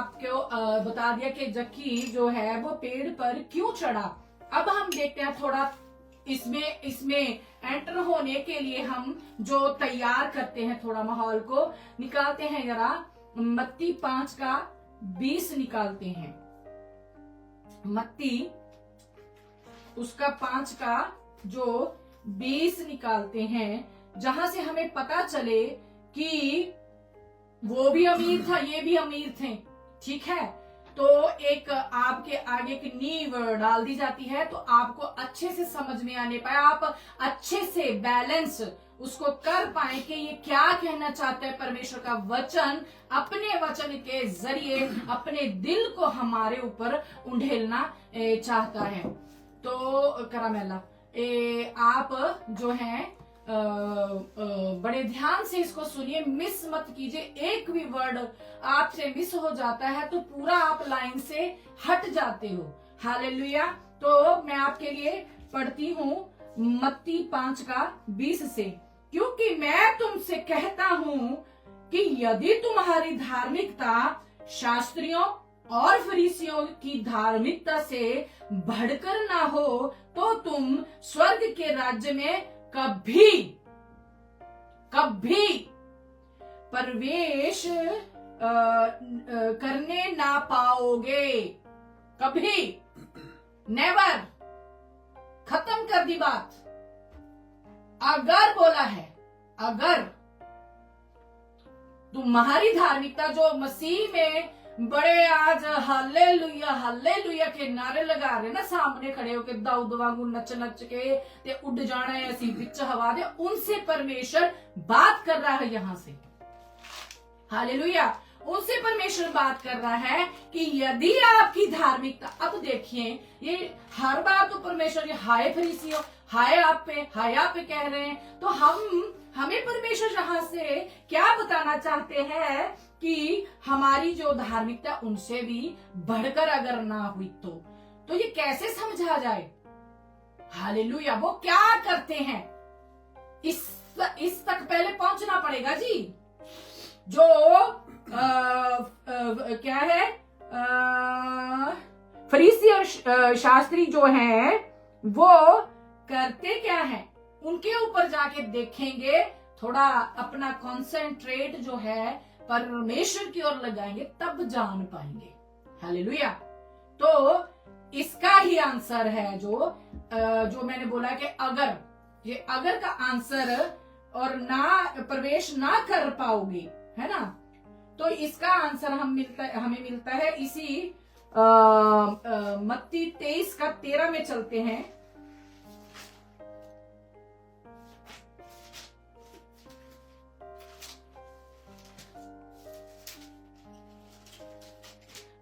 आपको बता दिया कि जक्की जो है वो पेड़ पर क्यों चढ़ा। अब हम देखते हैं थोड़ा इसमें एंटर होने के लिए हम जो तैयार करते हैं, थोड़ा माहौल को निकालते हैं। जरा मत्ती 5:20 निकालते हैं। मत्ती उसका 5:20 निकालते हैं, जहां से हमें पता चले कि वो भी अमीर था, ये भी अमीर थे। ठीक है, तो एक आपके आगे की नींव डाल दी जाती है तो आपको अच्छे से समझ में आने पाए, आप अच्छे से बैलेंस उसको कर पाए कि ये क्या कहना चाहता है परमेश्वर का वचन, अपने वचन के जरिए अपने दिल को हमारे ऊपर उंडेलना चाहता है। तो करामेला आप जो है बड़े ध्यान से इसको सुनिए, मिस मत कीजिए। एक भी वर्ड आपसे मिस हो जाता है तो पूरा आप लाइन से हट जाते हो। हालेलुया। तो मैं आपके लिए पढ़ती हूँ मत्ती 5:20 से। क्योंकि मैं तुमसे कहता हूँ कि यदि तुम्हारी धार्मिकता शास्त्रियों और फरीसियों की धार्मिकता से बढ़कर ना हो तो तुम स्वर्ग के राज्य में कभी प्रवेश करने ना पाओगे। कभी, नेवर, खत्म कर दी बात। अगर बोला है, अगर तुम्हारी धार्मिकता जो मसीह में बड़े आज हालेलुया हालेलुया के नारे लगा रहे ना, सामने खड़े होके दाऊद वांगू नच नच के ते उड़ जाना है ऐसी बिच हवा दे, उनसे परमेश्वर बात कर रहा है। यहां से हालेलुया, उनसे परमेश्वर बात कर रहा है कि यदि आपकी धार्मिकता, अब देखिए ये हर बार तो परमेश्वर ये हाय फरीसियों, हाय आप पे कह रहे हैं, तो हमें परमेश्वर यहां से क्या बताना चाहते हैं कि हमारी जो धार्मिकता उनसे भी बढ़कर अगर ना हुई तो ये कैसे समझा जाए। हालेलुया, वो क्या करते हैं इस तक पहले पहुंचना पड़ेगा जी। जो क्या है, फरीसी और शास्त्री जो हैं वो करते क्या है, उनके ऊपर जाके देखेंगे, थोड़ा अपना कॉन्सेंट्रेट जो है परमेश्वर की ओर लगाएंगे, तब जान पाएंगे। हालेलुया। तो इसका ही आंसर है जो मैंने बोला कि अगर, ये अगर का आंसर और ना प्रवेश ना कर पाओगे, है ना, तो इसका आंसर हमें मिलता है इसी मत्ती 23:13 में चलते हैं।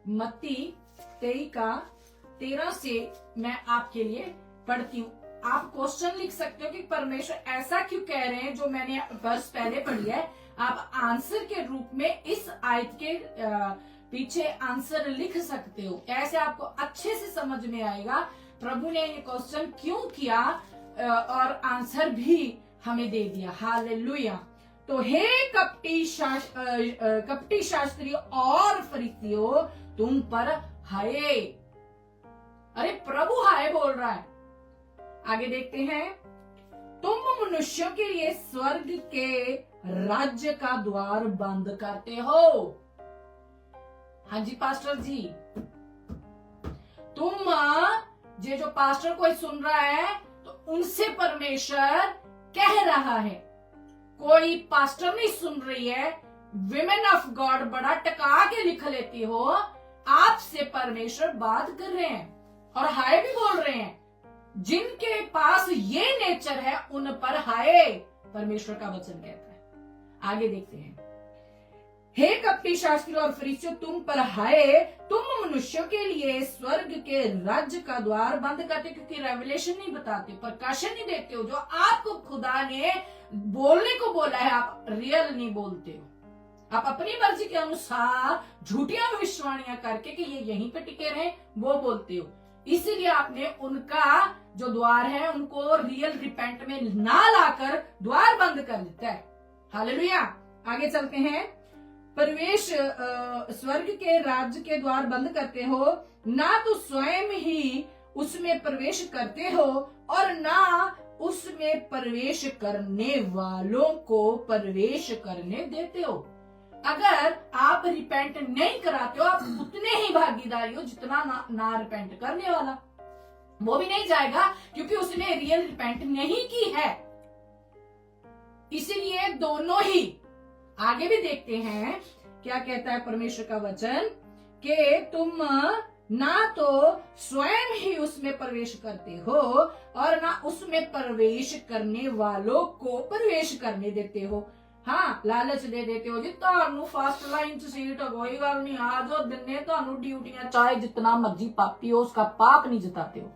मत्ती 23:13 से मैं आपके लिए पढ़ती हूँ। आप क्वेश्चन लिख सकते हो कि परमेश्वर ऐसा क्यों कह रहे हैं, जो मैंने वर्ष पहले पढ़ी है। आप आंसर के रूप में इस आयत के पीछे आंसर लिख सकते हो, ऐसे आपको अच्छे से समझ में आएगा प्रभु ने ये क्वेश्चन क्यों किया और आंसर भी हमें दे दिया। हालेलुया। तो हे कपटी शास्त्रियों और फरीसियों, तुम पर हाय। अरे प्रभु हाय बोल रहा है। आगे देखते हैं, तुम मनुष्यों के लिए स्वर्ग के राज्य का द्वार बंद करते हो। हाँ जी पास्टर जी, तुम जो पास्टर कोई सुन रहा है तो उनसे परमेश्वर कह रहा है, कोई पास्टर नहीं सुन रही है, विमेन ऑफ गॉड बड़ा टका के लिख लेती हो, आपसे परमेश्वर बात कर रहे हैं और हाय भी बोल रहे हैं। जिनके पास ये नेचर है उन पर हाय, परमेश्वर का वचन कहता है। आगे देखते हैं, हे कपटी शास्त्री और फरीसियों, तुम पर हाय, तुम मनुष्यों के लिए स्वर्ग के राज्य का द्वार बंद करते, क्योंकि रेवलेशन नहीं बताते, प्रकाशन नहीं देते हो। जो आपको खुदा ने बोलने को बोला है आप रियल नहीं बोलते हो, आप अपनी मर्जी के अनुसार झूठियां भविष्यवाणियां करके कि ये यहीं पे टिके रहे वो बोलते हो। इसीलिए आपने उनका जो द्वार है उनको रियल रिपेंट में ना लाकर द्वार बंद कर देता है। हालेलुया। आगे चलते हैं, प्रवेश स्वर्ग के राज्य के द्वार बंद करते हो, ना तो स्वयं ही उसमें प्रवेश करते हो और ना उसमें प्रवेश करने वालों को प्रवेश करने देते हो। अगर आप रिपेंट नहीं कराते हो, आप उतने ही भागीदारी हो जितना ना रिपेंट करने वाला। वो भी नहीं जाएगा क्योंकि उसने रियल रिपेंट नहीं की है। इसीलिए दोनों ही। आगे भी देखते हैं क्या कहता है परमेश्वर का वचन कि तुम ना तो स्वयं ही उसमें प्रवेश करते हो और ना उसमें प्रवेश करने वालों को प्रवेश करने देते हो। हाँ, लालच दे देते हो जी, ਤੁਹਾਨੂੰ फर्स्ट लाइन च सीट कोई गल नहीं, आ जाओ, दिने ਤੁਹਾਨੂੰ ड्यूटियां, चाहे जितना मर्जी पापी हो उसका पाप नहीं जताते हो।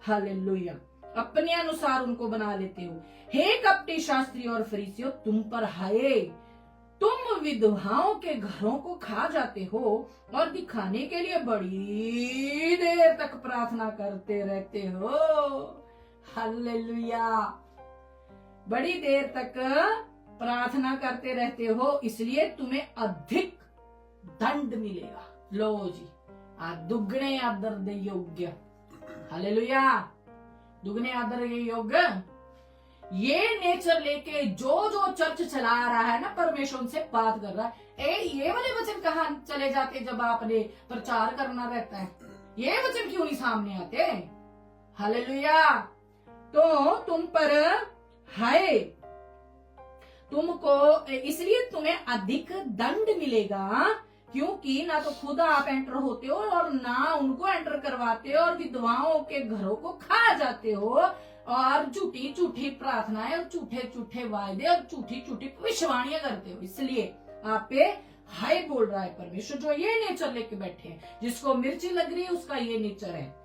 हालेलुया। अपने अनुसार उनको बना लेते हो। हे कपटी शास्त्री और फरीसियों, तुम पर हाय, तुम विधवाओं के घरों को खा जाते हो और दिखाने के लिए बड़ी देर तक प्रार्थना करते रहते हो। हालेलुया। बड़ी देर तक प्रार्थना करते रहते हो, इसलिए तुम्हें अधिक दंड मिलेगा। लो जी, दुगने आदर दे योग्य। हालेलुया। दुगने आदर के योग्य। ये नेचर लेके जो चर्च चला रहा है ना, परमेश्वर उनसे बात कर रहा है। ये वाले वचन कहाँ चले जाते जब आपने प्रचार करना रहता है? ये वचन क्यों नहीं सामने आते? हालेलुया। तो तुम पर हाय, तुमको इसलिए तुम्हें अधिक दंड मिलेगा, क्योंकि ना तो खुद आप एंटर होते हो और ना उनको एंटर करवाते हो और विधवाओं के घरों को खा जाते हो और झूठी झूठी प्रार्थनाएं और झूठे झूठे वायदे और झूठी झूठी भविष्यवाणियां करते हो। इसलिए आप पे हाय बोल रहा है परमेश्वर, जो ये नेचर लेके बैठे हैं। जिसको मिर्ची लग रही है उसका ये नेचर है।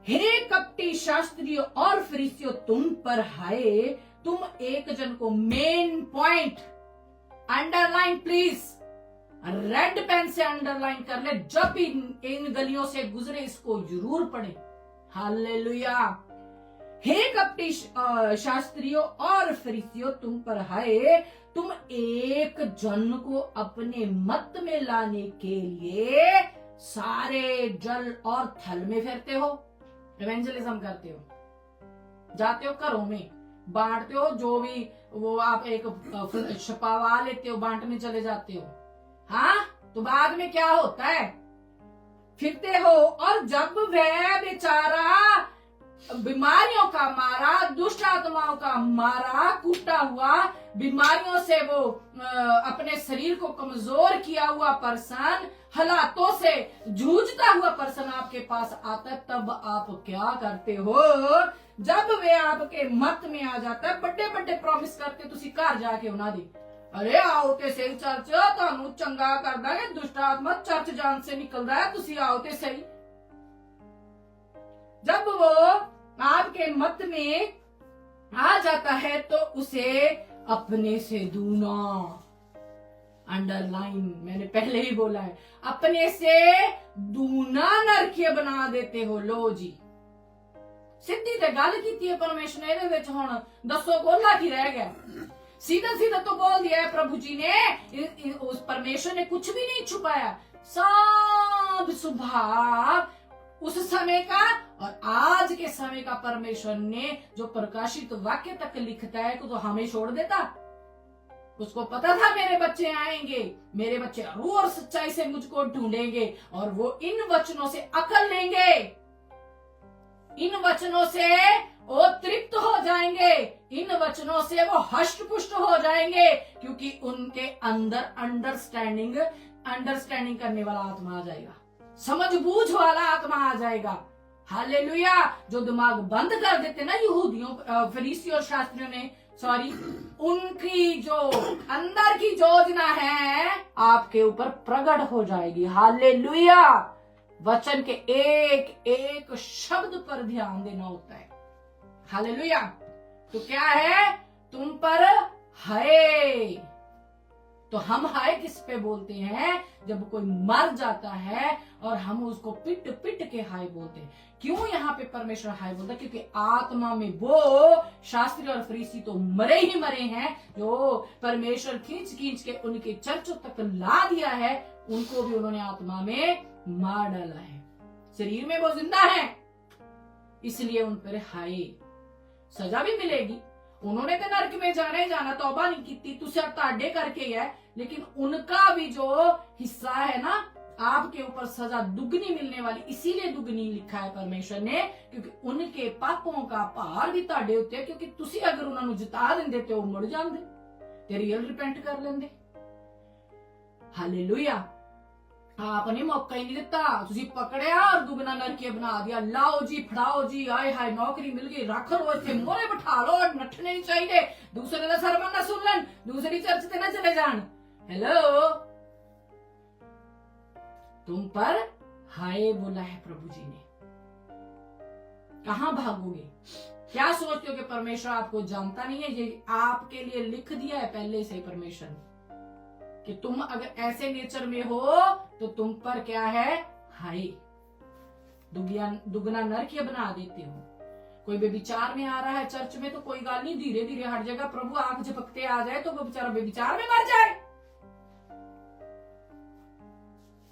हे कपटी शास्त्रियों और फरीसियों, तुम पर हाय, तुम एक जन को main point underline please, red pen से अंडरलाइन कर ले, जब भी इन गलियों से गुजरे इसको जरूर पढ़े। हालेलुया। हे कपटी शास्त्रियों और फरीसियों, तुम पर हाय, तुम एक जन को अपने मत में लाने के लिए सारे जल और थल में फेरते हो, इवेंजलिज्म करते हो, जाते हो घरों में, बांटते हो, जो भी वो आप एक छपावा लेते हो, बांटने चले जाते हो। हाँ, तो बाद में क्या होता है? फिरते हो और जब वह बेचारा बीमारियों का मारा, दुष्ट आत्माओं का मारा, कूटा हुआ, बीमारियों से वो अपने शरीर को कमजोर किया हुआ पर्सन, हालातों से जूझता हुआ पर्सन आपके पास आता है, तब आप क्या करते हो? जब वे आपके मत में आ जाता है, बड़े बड़े प्रॉमिस करते, तुसी घर जाके उन्हें दी, अरे आओ ते सही चर्च, तुहानू चंगा कर दांगे, दुष्ट आत्मा चर्च जान से निकल रहा है, तुसी आओ ते सही। जब वो आपके मत में आ जाता है तो उसे अपने से दूना, अंडरलाइन, मैंने पहले ही बोला है, अपने से दूना नरकीय बना देते हो। लो जी, सीधी ते गल कीती है परमेश्वर ने, इहदे विच हुण दसो गोला की रह गया? सीधा सीधा तो बोल दिया है प्रभु जी ने। उस परमेश्वर ने कुछ भी नहीं छुपाया, सब स्वभाव उस समय का और आज के समय का परमेश्वर ने जो प्रकाशित वाक्य तक लिखता है तो हमें छोड़ देता। उसको पता था मेरे बच्चे आएंगे, मेरे बच्चे रूह और सच्चाई से मुझको ढूंढेंगे और वो इन वचनों से अकल लेंगे, इन वचनों से वो तृप्त हो जाएंगे, इन वचनों से वो हष्ट पुष्ट हो जाएंगे, क्योंकि उनके अंदर अंडरस्टैंडिंग करने वाला आत्मा आ जाएगा, समझ बूझ वाला आत्मा आ जाएगा। हालेलुया। जो दिमाग बंद कर देते ना यहूदियों, फरीसियों और शास्त्रियों ने, सॉरी, उनकी जो अंदर की योजना है आपके ऊपर प्रकट हो जाएगी। हालेलुया। वचन के एक एक शब्द पर ध्यान देना होता है। हालेलुया। तो क्या है? तुम पर है, तो हम हाय किस पे बोलते हैं? जब कोई मर जाता है और हम उसको पिट पिट के हाय बोलते हैं। क्यों यहाँ पे परमेश्वर हाय बोलता है? क्योंकि आत्मा में वो शास्त्री और फरीसी तो मरे ही मरे हैं, जो परमेश्वर खींच खींच के उनके चर्चों तक ला दिया है, उनको भी उन्होंने आत्मा में मार डाला है। शरीर में वो जिंदा है, इसलिए उन पर हाय, सजा भी मिलेगी। उन्होंने तो नरक में जाना ही जाना, तौबा नहीं की, तुझे ताडे करके है, लेकिन उनका भी जो हिस्सा है ना, आपके ऊपर सजा दुगनी मिलने वाली। इसीलिए दुगनी लिखा है परमेश्वर ने, क्योंकि उनके पापों का भार भी ताडे उत्ते, क्योंकि तुसी अगर उन्होंने जिता देंदे ते मुड़ जांदे ते रियल रिपेंट कर लेंदे। हालेलुया। आपने मौका ही नहीं दिता, तुसी पकड़िया और दुगना नरकीय बना दिया। लाओ जी, फड़ाओ जी, आए हाय नौकरी मिल गई, रख लो इतने मोरे बिठा लो, नठने नहीं चाहिए, दूसरे का सरमन ना सुन लन, दूसरी चर्च ते ना चले जान। हेलो, तुम पर हाय बोला है प्रभु जी ने, कहां भागोगे? क्या सोचते हो कि परमेश्वर आपको जानता नहीं है? ये आपके लिए लिख दिया है पहले से परमेश्वर ने कि तुम अगर ऐसे नेचर में हो तो तुम पर क्या है? हाय, दुगना नरकीय बना देते हो। कोई बेविचार में आ रहा है चर्च में तो कोई गाल नहीं, धीरे धीरे हट जाएगा। प्रभु आंख झपकते आ जाए तो वो बेचारा बेविचार में मर जाए।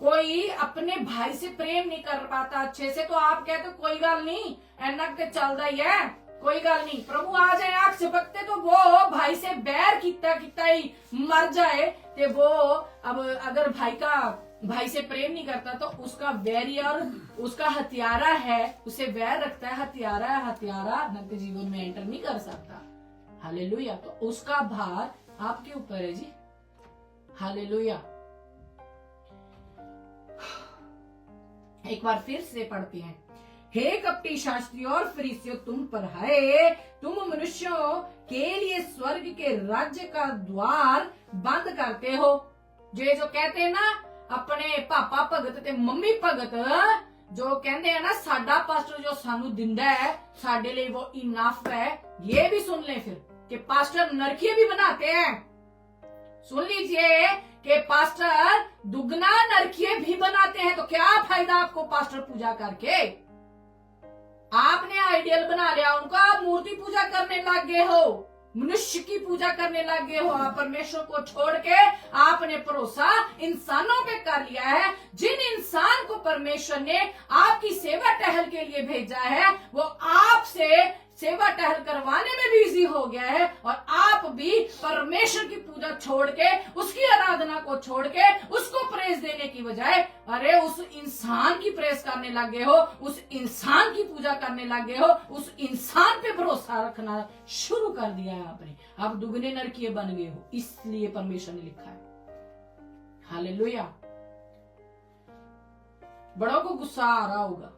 कोई अपने भाई से प्रेम नहीं कर पाता अच्छे से, तो आप कहते कोई गाल नहीं, एनक ते चलता ही है, कोई गाल नहीं। प्रभु आ जाए आंख झपकते तो वो भाई से बैर किता ही मर जाए, ते वो अब अगर भाई से प्रेम नहीं करता तो उसका वैरियर, उसका हथियारा है, उसे वैर रखता है, हथियारा नंगे जीवन में एंटर नहीं कर सकता। हालेलुया। तो उसका भार आपके ऊपर है जी। हालेलुया। एक बार फिर से पढ़ते हैं। हे कपटी शास्त्रियों और फरीसियों, तुम पर है, तुम मनुष्यों के लिए स्वर्ग के राज्य का द्वार बंद करते हो। जो कहते हैं ना अपने पापा भगत ते मम्मी भगत, जो कहते हैं ना साडा पास्टर जो सानू दिंदा है साडे लिए वो इनफ है, ये भी सुन ले फिर कि पास्टर नरकीय भी बनाते हैं। सुन लीजिए कि पास्टर दुगना नरकीय भी बनाते हैं। तो क्या फायदा आपको पास्टर पूजा करके? आपने आइडियल बना लिया उनको, आप मूर्ति पूजा करने लग गए हो, मनुष्य की पूजा करने लग गए हो। आप परमेश्वर को छोड़ के आपने भरोसा इंसानों पे कर लिया है। जिन इंसान को परमेश्वर ने आपकी सेवा टहल के लिए भेजा है, वो आपसे सेवा टहल करवाने में बिजी हो गया है, और आप भी परमेश्वर की पूजा छोड़ के, उसकी आराधना को छोड़ के, उसको प्रेज देने की बजाय अरे उस इंसान की प्रेज करने लगे हो, उस इंसान की पूजा करने लगे हो, उस इंसान पे भरोसा रखना शुरू कर दिया है आपने। आप दुगने नरकीय बन गए हो, इसलिए परमेश्वर ने लिखा है। हालेलुया। बड़ों को गुस्सा आ रहा होगा,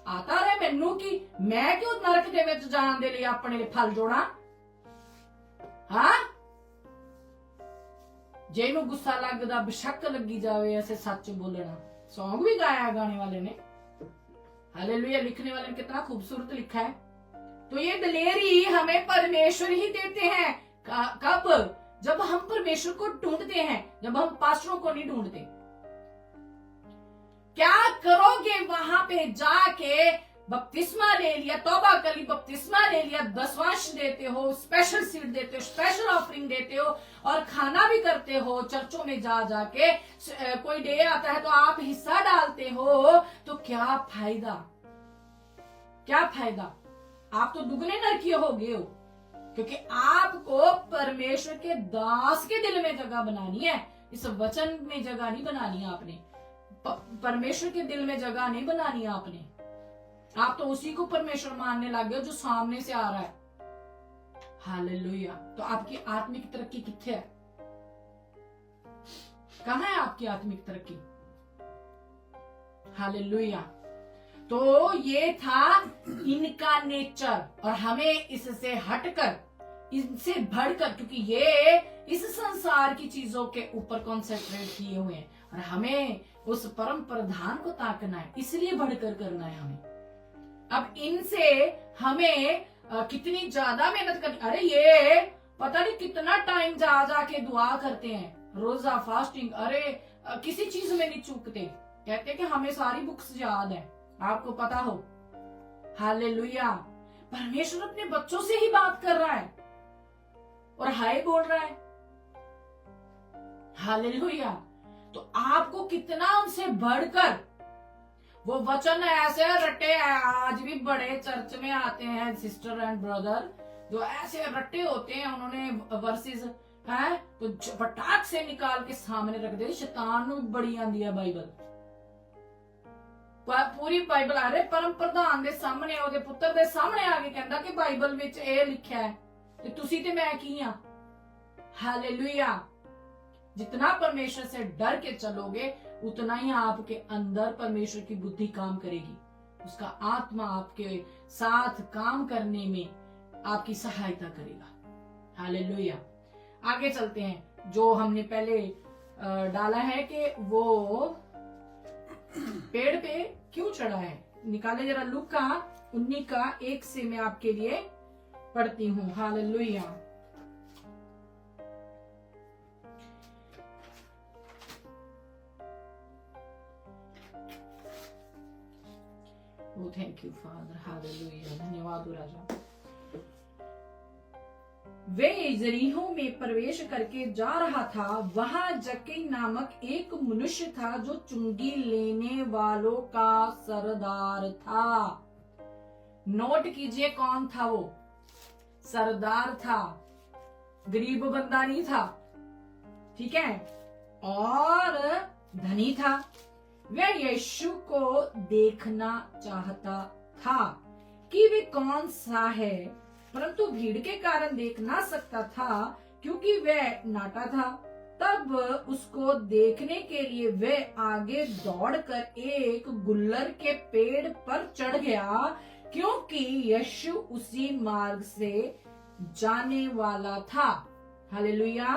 आता रहे मैनू की मैं क्यों नरक दे विच जान दे लिए अपने लिए फल जोड़ा। हाँ, जेनू गुस्सा लगदा बेशक लगी जावे ऐसे सच बोलना। सॉन्ग भी गाया गाने वाले ने। हालेलुया। लिखने वाले ने कितना खूबसूरत लिखा है। तो ये दलेरी हमें परमेश्वर ही देते हैं। कब? जब हम परमेश्वर को ढूंढते हैं, जब हम पास्टरों को नहीं ढूंढते। क्या करोगे वहां पे जाके? बपतिस्मा ले लिया, तौबा कर ली, बपतिस्मा ले लिया, दसवांश देते हो, स्पेशल सीड देते हो, स्पेशल ऑफरिंग देते हो, और खाना भी करते हो चर्चों में जा जाके। कोई डे आता है तो आप हिस्सा डालते हो, तो क्या फायदा? क्या फायदा? आप तो दुगने नरकीय हो गए हो, क्योंकि आपको परमेश्वर के दास के दिल में जगह बनानी है। इस वचन में जगह नहीं बनानी आपने, परमेश्वर के दिल में जगह नहीं बनानी आपने। आप तो उसी को परमेश्वर मानने लगे हो जो सामने से आ रहा है। हालेलुया। तो आपकी आत्मिक तरक्की किथे है? कहां है आपकी आत्मिक तरक्की? हालेलुया। तो ये था इनका नेचर, और हमें इससे हटकर, इनसे बढ़कर, क्योंकि ये इस संसार की चीजों के ऊपर कॉन्सेंट्रेट किए हुए हैं, और हमें उस परम प्रधान को ताकना है, इसलिए बढ़कर करना है हमें। अब इनसे हमें कितनी ज्यादा मेहनत करनी। अरे ये पता नहीं कितना टाइम जा जाके दुआ करते हैं, रोजा फास्टिंग, अरे किसी चीज में नहीं चूकते। कहते कि हमें सारी बुक्स याद है, आपको पता हो। हालेलुया। परमेश्वर अपने बच्चों से ही बात कर रहा है और हाय बोल रहा है। हालेलुया। तो आपको कितना उनसे बढ़कर वो वचन ऐसे रटे हैं। आज भी बड़े चर्च में आते हैं सिस्टर एंड ब्रदर, जो ऐसे रटे होते हैं, उन्होंने वर्सेस है तो फटाक से निकाल के सामने रख दे। शैतान बड़ी आंदी है बाइबल, पूरी बाइबल आ रही परम प्रधान दे सामने, ओदे पुत्र दे सामने आके कहंदा कि बाइबल विच ये लिखा है ते तुसी ते मैं की हां। हालेलुया। जितना परमेश्वर से डर के चलोगे उतना ही आपके अंदर परमेश्वर की बुद्धि काम करेगी, उसका आत्मा आपके साथ काम करने में आपकी सहायता करेगा। हालेलुया। आगे चलते हैं। जो हमने पहले डाला है कि वो पेड़ पे क्यों चढ़ा है, निकाले जरा। लूका 19 का 1 से मैं आपके लिए पढ़ती हूँ। Hallelujah. Oh, thank you, Father. Hallelujah. धन्यवाद हो राजा। वे यरीहो में प्रवेश करके जा रहा था। वहां जक्कई नामक एक मनुष्य था जो चुंगी लेने वालों का सरदार था। नोट कीजिए कौन था वो। सरदार था, गरीब बंदा नहीं था, ठीक है, और धनी था। वह यीशु को देखना चाहता था कि वे कौन सा है, परंतु भीड़ के कारण देख ना सकता था क्योंकि वह नाटा था। तब उसको देखने के लिए वह आगे दौड़कर एक गुल्लर के पेड़ पर चढ़ गया, क्योंकि यीशु उसी मार्ग से जाने वाला था। हालेलुया।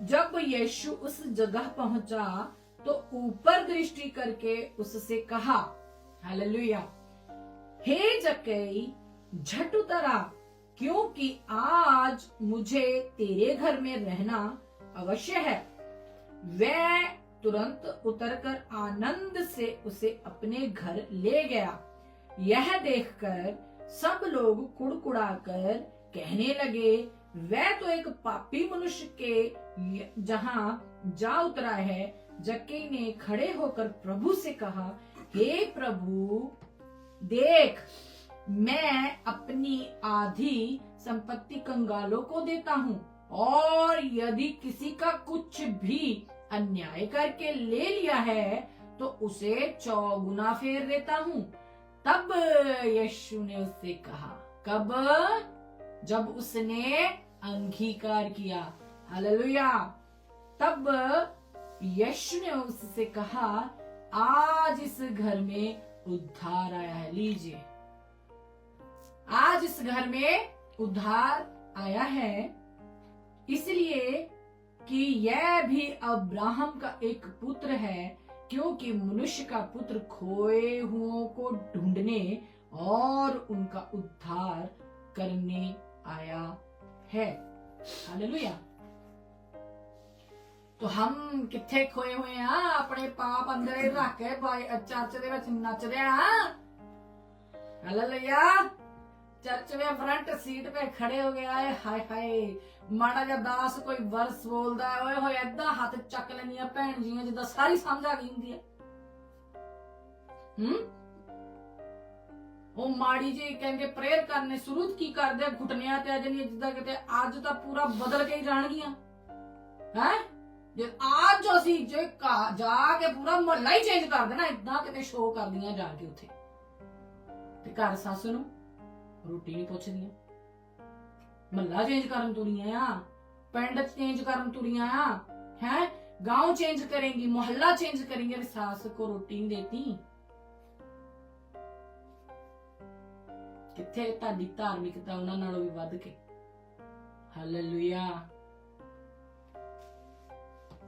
जब यीशु उस जगह पहुंचा तो ऊपर दृष्टि करके उससे कहा, हालेलुया, हे जक्कई झट उतरा, क्योंकि आज मुझे तेरे घर में रहना अवश्य है। वह तुरंत उतरकर आनंद से उसे अपने घर ले गया। यह देखकर सब लोग कुड़कुड़ाकर कहने लगे, वह तो एक पापी मनुष्य के जहां जा उतरा है। जक्कई ने खड़े होकर प्रभु से कहा, हे प्रभु, देख, मैं अपनी आधी संपत्ति कंगालों को देता हूँ, और यदि किसी का कुछ भी अन्याय करके ले लिया है तो उसे 4 गुना फेर देता हूँ। तब यीशु ने उससे कहा, कब? जब उसने अंगीकार किया। हालेलुया। तब यीशु ने उससे कहा, आज इस घर में उद्धार आया है। लीजिए, आज इस घर में उद्धार आया है, इसलिए कि यह भी अब्राहम का एक पुत्र है, क्योंकि मनुष्य का पुत्र खोए हुओं को ढूंढने और उनका उद्धार करने आया है। हालेलुया। तो हम किथे खोए हुए हैं? अपने पाप अंदर ही रख के चर्च दे विच नचदे हां। हालेलुया। चर्च में फ्रंट सीट पे खड़े हो गया है। हाय हाय, माड़ा जा दास कोई वर्स बोलदा है, ओए होए ऐदा हाथ चक लेनियां भैन जियां जिद्दां सारी समझ आ गई हुंदी है। वो माड़ी जी कहंगे प्रेयर करने शुरू की करदे घुटनियां ते अजनी जिद्दां किते अज तां पूरा बदल के ही जाणगियां हैं। जे आज जो असी जो जाके पूरा मोहल्ला ही चेंज कर देना, इदां किते शो कर दियां जाके उत्थे ते घर सस नूं रोटी नहीं पुछदियां, महला चेंज करन तुरियां आ, पिंड चेंज करन तुरियां आ, हैं गांव चेंज करेंगी, मोहल्ला चेंज करेंगे, सास को रोटी नहीं देती। किथे ताडी धार्मिकता उन्हां नालों भी वध के। हालेलुया।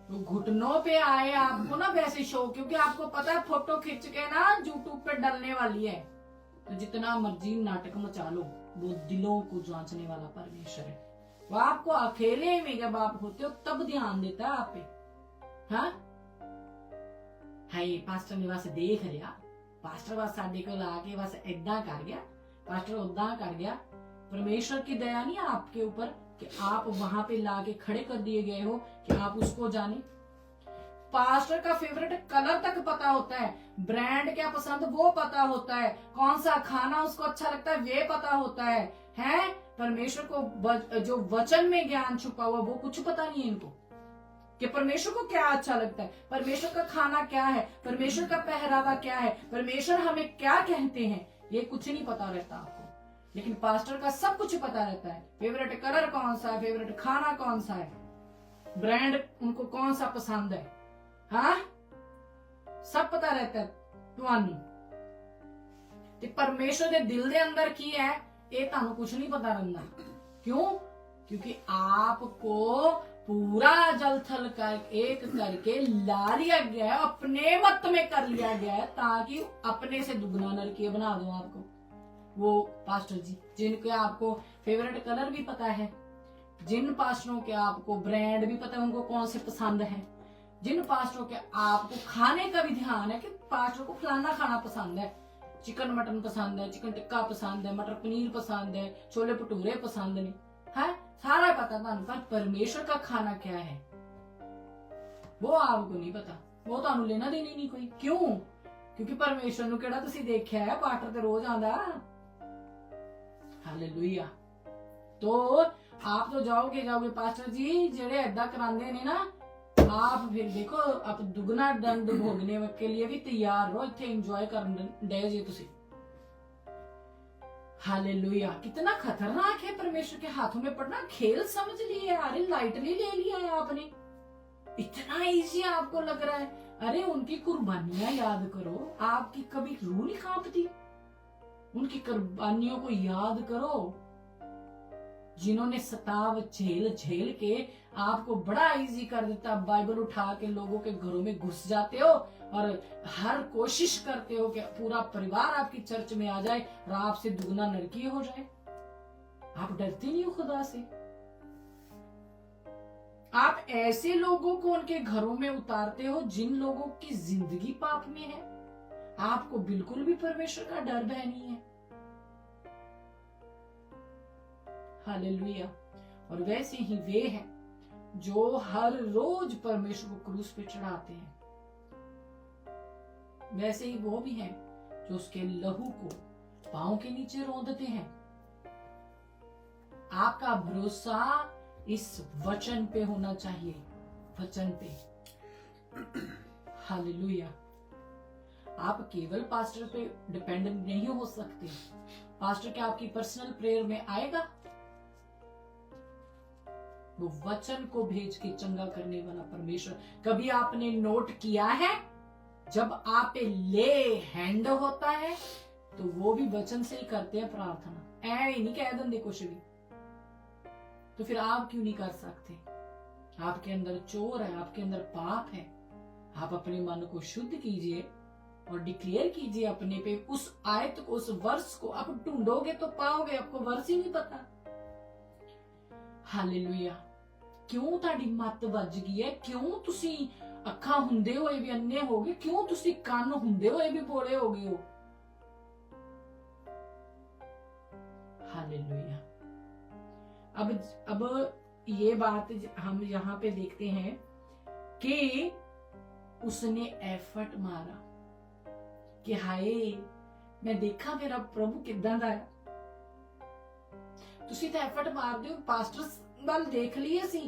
तो घुटनों पे आए आपको ना वैसे शो, क्योंकि आपको पता है फोटो खींच के ना यूट्यूब पे डलने वाली है, तो जितना मर्जी नाटक मचा लो, वो दिलों को जांचने वाला परमेश्वर है। वो आपको अकेले में जब आप होते हो तब ध्यान देता है आप पे। हाँ हाय पास्टर ने बस देख लिया, पास्टर बस साडे कोल आके बस इदा कर गया, पास्टर उदा कर गया। परमेश्वर की दया नहीं आपके ऊपर कि आप वहां पे लाके खड़े कर दिए गए हो कि आप उसको जाने। पास्टर का फेवरेट कलर तक पता होता है, ब्रांड क्या पसंद वो पता होता है, कौन सा खाना उसको अच्छा लगता है वे पता होता है। हैं परमेश्वर को जो वचन में ज्ञान छुपा हुआ वो कुछ पता नहीं है इनको कि परमेश्वर को क्या अच्छा लगता है, परमेश्वर का खाना क्या है, परमेश्वर का पहरावा क्या है, परमेश्वर हमें क्या कहते हैं, ये कुछ नहीं पता रहता आपको। लेकिन पास्टर का सब कुछ पता रहता है, फेवरेट कलर कौन सा है, फेवरेट खाना कौन सा है, ब्रांड उनको कौन सा पसंद है। हाँ सब पता रहता है तुहानू। ते परमेश्वर दे दिल दे अंदर की है ये तुहानू कुछ नहीं पता रहता। क्यों? क्योंकि आपको पूरा जल थल कर एक करके ला लिया गया है, अपने मत में कर लिया गया है ताकि अपने से दुगना नरकीय बना दो आपको। वो पास्टर जी जिनके आपको फेवरेट कलर भी पता है, जिन पास्टरों के आपको ब्रांड भी पता है उनको कौन से पसंद है, जिन पास्टरों के आपको खाने का भी ध्यान है कि पास्टरों को फलाना खाना पसंद है, चिकन मटन पसंद है, चिकन टिक्का पसंद है, मटर पनीर पसंद है, छोले भटूरे पसंद नहीं है, सारा पता था। पर परमेश्वर का खाना क्या है वो आपको नहीं पता, वो तो लेना देनी नहीं कोई। क्यों? क्योंकि परमेश्वर नु केड़ा तुसी देखिया है, पास्टर ते रोज आंदा। हालेलुया। तो आप तो जाओगे पास्टर जी जेड़े ऐदा करांदे ने ना, आप फिर देखो आप दुगना दंड भोगने के लिए भी तैयार रहो, इतने एंजॉय करने डे जी तुसी। हालेलुया। कितना खतरनाक है परमेश्वर के हाथों में पड़ना, खेल समझ लिए, अरे लाइटली ले लिया है आपने, इतना इजी आपको लग रहा है। अरे उनकी कुर्बानियां याद करो, आपकी कभी रूह नहीं कांपती? उनकी कुर्बानियों को याद करो जिन्होंने सताव झेल झेल के आपको बड़ा इजी कर देता। बाइबल उठा के लोगों के घरों में घुस जाते हो और हर कोशिश करते हो कि पूरा परिवार आपकी चर्च में आ जाए और आपसे दुगना नरकीय हो जाए। आप डरते नहीं हो खुदा से? आप ऐसे लोगों को उनके घरों में उतारते हो जिन लोगों की जिंदगी पाप में है। आपको बिल्कुल भी परमेश्वर का डर भय नहीं है। हालेलुया। और वैसे ही वे हैं जो हर रोज परमेश्वर को क्रूस पे चढ़ाते हैं, वैसे ही वो भी हैं जो उसके लहू को पांव के नीचे रौंदते हैं। आपका भरोसा इस वचन पे होना चाहिए, वचन पे। हालेलुया। आप केवल पास्टर पे डिपेंडेंट नहीं हो सकते। पास्टर क्या आपकी पर्सनल प्रेयर में आएगा? वो वचन को भेज के चंगा करने वाला परमेश्वर। कभी आपने नोट किया है जब आप पे ले हैंड होता है तो वो भी वचन से ही करते हैं प्रार्थना, ऐ नहीं कह देंगे कुछ भी। तो फिर आप क्यों नहीं कर सकते? आपके अंदर चोर है, आपके अंदर पाप है। आप अपने मन को शुद्ध कीजिए और डिक्लेयर कीजिए अपने पे उस आयत को, उस वर्ष को। आप ढूंढोगे तो पाओगे, आपको वर्ष ही नहीं पता। हालेलुया। क्यों ताड़ी मत वज गई है? क्यों तुसी अखां हुंदे होए भी अन्ने हो गए? क्यों तुसी कान हुंदे होए भी बोले हो गए हो? हालेलुया। अब ये बात हम यहाँ पे देखते हैं कि उसने एफर्ट मारा कि हाय मैं देखा मेरा प्रभु किदां दा है। तुसी तो एफर्ट मार दो, पास्टर वाल देख लिए सी,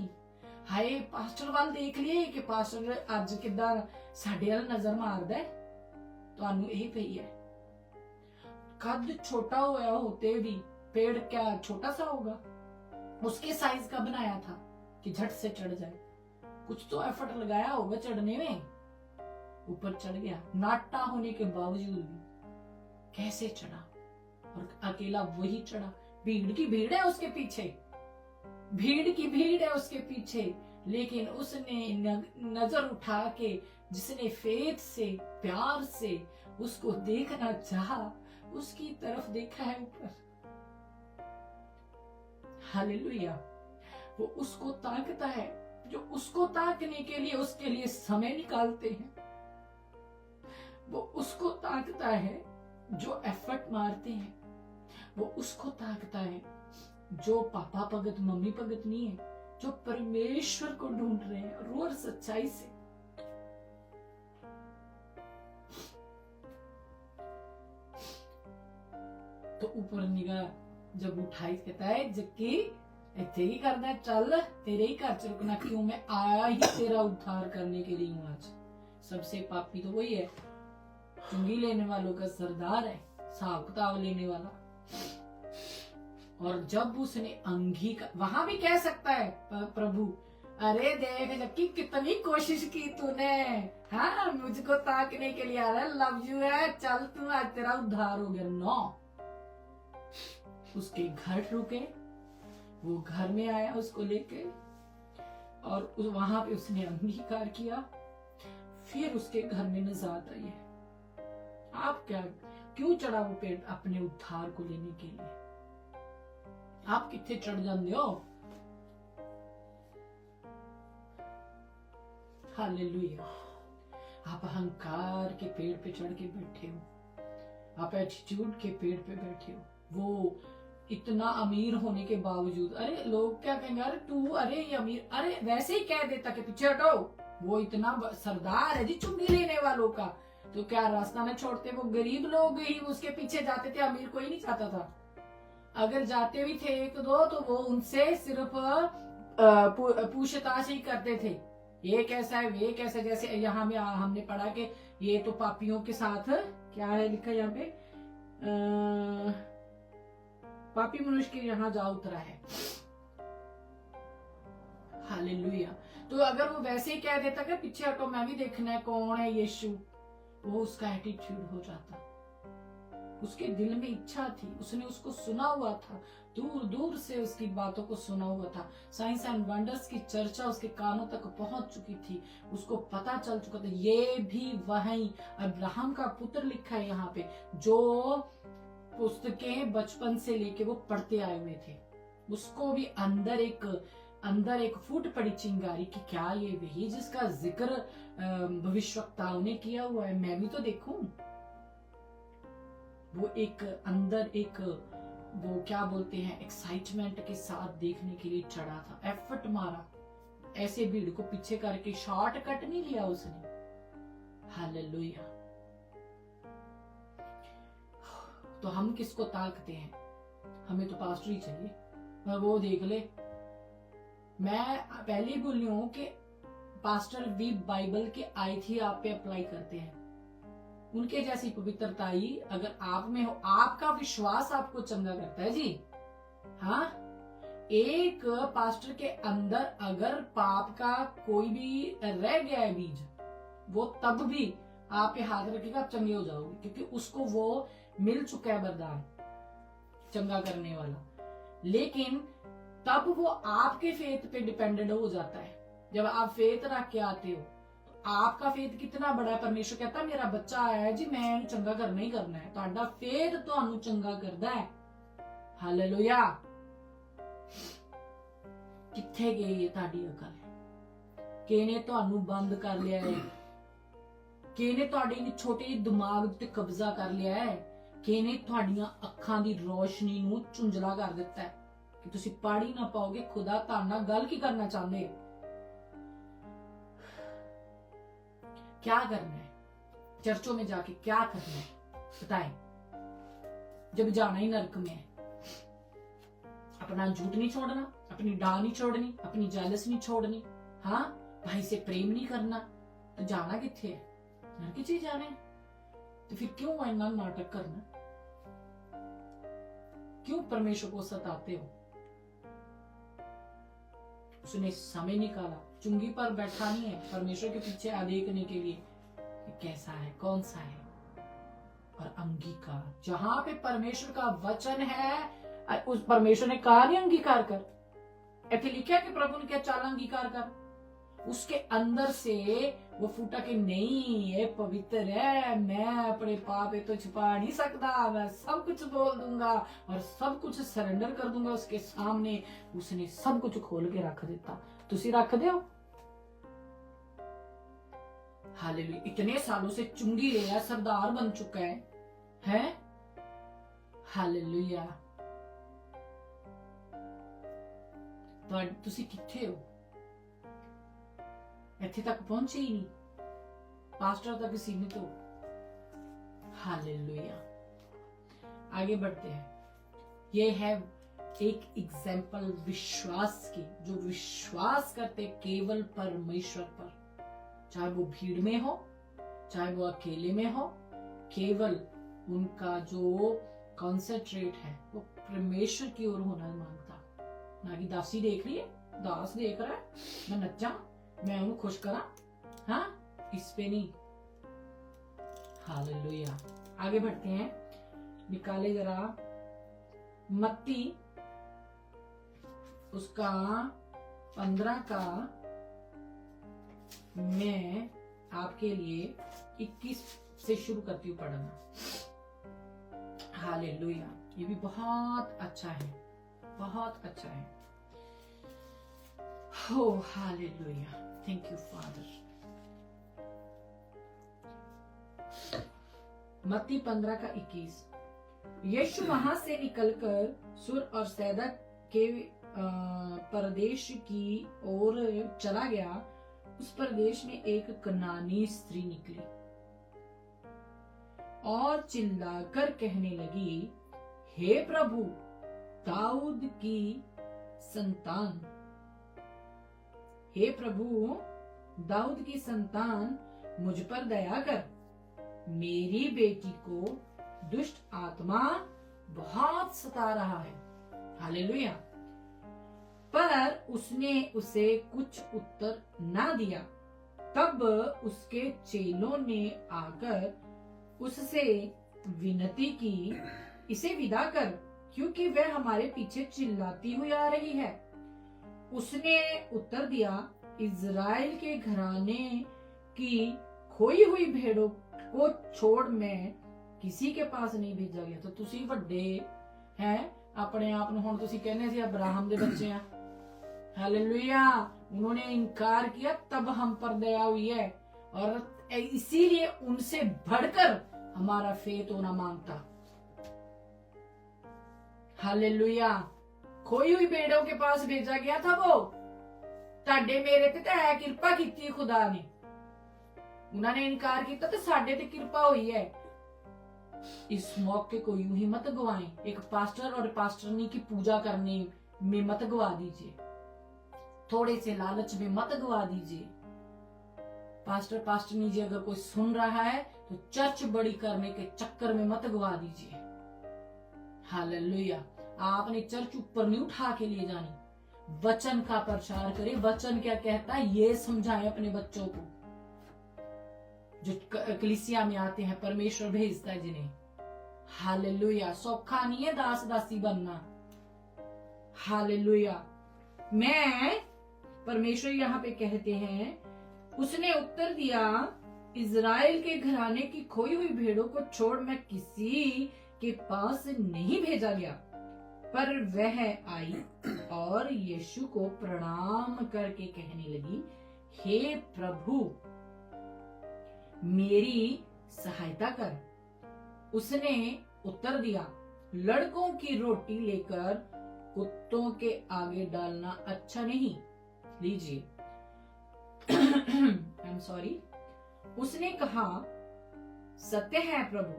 हाय पास्टर वाल देख लिए कि पास्टर अज किदां साडे वाल नजर मारदा है। तुहानू यही पई है। कद छोटा होया होते भी पेड़ क्या छोटा सा होगा? उसके साइज का बनाया था कि झट से चढ़ जाए। कुछ तो एफर्ट लगाया होगा चढ़ने में, ऊपर चढ़ गया। नाटा होने के बावजूद भी कैसे चढ़ा? और अकेला वही चढ़ा। भीड़ की भीड़ है उसके पीछे, भीड़ की भीड़ है उसके पीछे, लेकिन उसने नजर उठा के, जिसने फेथ से, प्यार से उसको देखना चाहा, उसकी तरफ देखा है ऊपर। हालेलुया। वो उसको ताकता है जो उसको ताकने के लिए उसके लिए समय निकालते हैं। वो उसको ताकता है जो एफर्ट मारते हैं। वो उसको ताकता है जो पापा भगत मम्मी भगत नहीं है, जो परमेश्वर को ढूंढ रहे हैं रूह और सच्चाई से। तो ऊपर निगाह जब उठाई कहता है जक्की इतने ही करना है, चल तेरे ही घर च रुकना, क्यों मैं आया ही तेरा उद्धार करने के लिए हूं। आज सबसे पापी तो वही है, चुंगी लेने वालों का सरदार है, हिसाब किताब लेने वाला। और जब उसने अंगी का, वहां भी कह सकता है प्रभु, अरे देख जक्की कितनी कोशिश की तूने, हाँ मुझको ताकने के लिए, अरे लव यू है, चल तू आज तेरा उद्धार हो गया। नो, उसके घर रुके, वो घर में आया उसको लेके, और वहां पे उसने अंगीकार किया। फिर उसके घर में निजात आई है। आप क्या क्यों चढ़ा वो पेड़ अपने उद्धार को लेने के लिए? आप कितने चढ़ जाते हो? हालेलुया। आप अहंकार के पेड़ पे चढ़ के बैठे हो, आप एटीट्यूड के पेड़ पे बैठे हो। वो इतना अमीर होने के बावजूद, अरे लोग क्या कहेंगे, अरे तू, अरे ये अमीर, अरे वैसे ही कह देता कि पीछे हटो, वो इतना सरदार है जी चुंगी लेने वालों का, तो क्या रास्ता न छोड़ते? वो गरीब लोग ही उसके पीछे जाते थे, अमीर कोई नहीं जाता था। अगर जाते भी थे एक दो तो वो उनसे सिर्फ पूछताछ ही करते थे, ये कैसा है, वे कैसा। जैसे यहाँ में हमने पढ़ा कि ये तो पापियों के साथ, क्या है लिखा यहाँ पे, पापी मनुष्य के यहाँ जा उतरा है। हालेलुया। तो अगर वो वैसे ही कह देता कि पीछे हटो, मैं भी देखना है कौन है यीशु, वो उसका एटीट्यूड हो जाता। उसके दिल में इच्छा थी, उसने उसको सुना हुआ था, दूर दूर से उसकी बातों को सुना हुआ था। साइंस एंड वंडर्स की चर्चा उसके कानों तक पहुंच चुकी थी, उसको पता चल चुका था ये भी वही अब्राहम का पुत्र लिखा है यहाँ पे, जो पुस्तकें बचपन से लेके वो पढ़ते आए हुए थे। उसको भी अंदर एक फूट पड़ी चिंगारी कि क्या ये वही जिसका जिक्र भविष्यवक्ताओं ने किया हुआ है, मैं भी तो देखूं। वो एक अंदर एक, वो क्या बोलते हैं, एक्साइटमेंट के साथ देखने के लिए चढ़ा था, एफर्ट मारा, ऐसे भीड़ को पीछे करके शॉर्टकट नहीं लिया उसने। हालेलुया। तो हम किसको ताकते हैं? हमें तो पास्टर ही चाहिए, वो देख ले। मैं पहले ही बोली हूं कि पास्टर भी बाइबल के आई थी आप पे अप्लाई करते हैं। उनके जैसी पवित्रता ही अगर आप में हो, आपका विश्वास आपको चंगा करता है जी। हाँ, एक पास्टर के अंदर अगर पाप का कोई भी रह गया है बीज, वो तब भी आप पे हाथ रखेगा, आप चंगे हो जाओगे, क्योंकि उसको वो मिल चुका है वरदान चंगा करने वाला। लेकिन तब वो आपके फेथ पे डिपेंडेंट हो जाता है। जब आप फेथ रख के आते हो, आपका फेथ कितना बड़ा है? परमेश्वर कहता है मेरा बच्चा आया है जी, मैं चंगा करना ही करना है। ਤੁਹਾਡਾ फेथ ਤੁਹਾਨੂੰ चंगा करदा है। हालेलुया। किथे गई है ਤੁਹਾਡੀ अकल? किने ਤੁਹਾਨੂੰ बंद कर लिया है? किने ਤੁਹਾਡੇ छोटे दिमाग ते कब्जा कर लिया है? किने ਤੁਹਾਡੀਆਂ ਅੱਖਾਂ ਦੀ रोशनी ਨੂੰ ਝੁੰਝਲਾ कर ਦਿੱਤਾ है कि ਤੁਸੀਂ पढ़ ही ना पाओगे? खुदा ਤੁਹਾਡੇ ਨਾਲ ਗੱਲ की करना चाहते हो? क्या करना है? चर्चों में जाके क्या करना है बताएं, जब जाना ही नरक में है। अपना झूठ नहीं छोड़ना, अपनी डाल नहीं छोड़नी, अपनी जेलस नहीं छोड़नी, हाँ भाई से प्रेम नहीं करना, तो जाना किथे है? नरक च ही जाना है। तो फिर क्यों इतना नाटक करना? क्यों परमेश्वर को सताते हो? उसने समय निकाला, चुंगी पर बैठा नहीं है, परमेश्वर के पीछे देखने के लिए कि कैसा है, कौन सा है। और अंगीकार, जहां पे परमेश्वर का वचन है, उस परमेश्वर ने कहा नहीं अंगीकार कर। ऐसे लिखा है कि प्रभु ने क्या, चल अंगीकार कर। उसके अंदर से वो फूटा कि नहीं, ये पवित्र है, मैं अपने पाप तो छुपा नहीं सकता, मैं सब कुछ बोल दूंगा और सब कुछ सरेंडर कर दूंगा उसके सामने। उसने सब कुछ खोल के रख देता। तुसी रख दो। हालेलुया। इतने सालों से चुंगी लिया, सरदार बन चुका है? हालेलुया। तो तुसी किथे हो? इत्थे तक पहुंचे ही नहीं, पास्टर तक सीमित हो। हालेलुया। आगे बढ़ते हैं। ये है एक एग्जाम्पल विश्वास की, जो विश्वास करते केवल परमेश्वर पर, चाहे वो भीड़ में हो, चाहे वो अकेले में हो, केवल उनका जो कॉन्सेंट्रेट है वो परमेश्वर की ओर होना मांगता। ना कि दासी देख रही है, दास देख रहा है, मैं नच्चा, मैं उन्हें खुश करा, हाँ, इस पे नहीं। हालेलुया। आगे बढ़ते हैं। निकाले जरा मत्ती उसका 15 का, मैं आपके लिए 21 से शुरू करती हूँ पढ़ना। हालेलुया। ये भी बहुत अच्छा है, बहुत अच्छा है। हो हालेलुया, थैंक यू फादर। मत्ती 15 का 21। यीशु वहां से निकलकर सुर और सैदा के प्रदेश की ओर चला गया। उस प्रदेश में एक कनानी स्त्री निकली और चिल्लाकर कहने लगी, हे प्रभु, दाऊद की संतान, हे प्रभु, दाऊद की संतान, मुझ पर दया कर। मेरी बेटी को दुष्ट आत्मा बहुत सता रहा है। हालेलुया। पर उसने उसे कुछ उत्तर ना दिया। तब उसके चेलों ने आकर उससे विनती की, इसे विदा कर, क्योंकि वह हमारे पीछे चिल्लाती हुई आ रही है। उसने उत्तर दिया, इज़राइल के घराने की खोई हुई भेड़ों को छोड़ मैं किसी के पास नहीं भेजा गया। तो तुसी वड्डे हैं, अपने आप ਨੂੰ ਹੁਣ ਤੁਸੀਂ कहने से अब्राहम ਦੇ बच्चे हैं। हालेलुया। उन्होंने इनकार किया, तब हम पर दया हुई है, और इसीलिए उनसे बढ़कर हमारा फेथ होना मांगता। हालेलुया। खोई हुई भेड़ों के पास भेजा गया था वो। ताडे मेरे ते तो है कृपा की खुदा ने, उन्होंने इनकार किया तो साडे ते कृपा हुई है। इस मौके को यूं ही मत गवाएं। एक पास्टर और पास्टरनी की पूजा करने में मत गवा दीजिए, थोड़े से लालच में मत गवा दीजिए। पास्टर पास्टरनी जी अगर कोई सुन रहा है तो चर्च बड़ी करने के चक्कर में मत गवा दीजिए। हालेलुया। आपने चर्च ऊपर नहीं उठा के ले जानी, वचन का प्रचार करें। वचन क्या कहता है ये समझाएं अपने बच्चों को, जो कलीसिया में आते हैं, परमेश्वर भेजता है जिन्हें। हालेलुया। सौखा नहीं है दास दासी बनना। हालेलुया। मैं परमेश्वर यहाँ पे कहते हैं, उसने उत्तर दिया, इज़राइल के घराने की खोई हुई भेड़ों को छोड़ मैं किसी के पास नहीं भेजा गया। पर वह आई और यीशु को प्रणाम करके कहने लगी, हे प्रभु, मेरी सहायता कर। उसने उत्तर दिया, लड़कों की रोटी लेकर कुत्तों के आगे डालना अच्छा नहीं। लीजिए। I am sorry. उसने कहा, सत्य है प्रभु,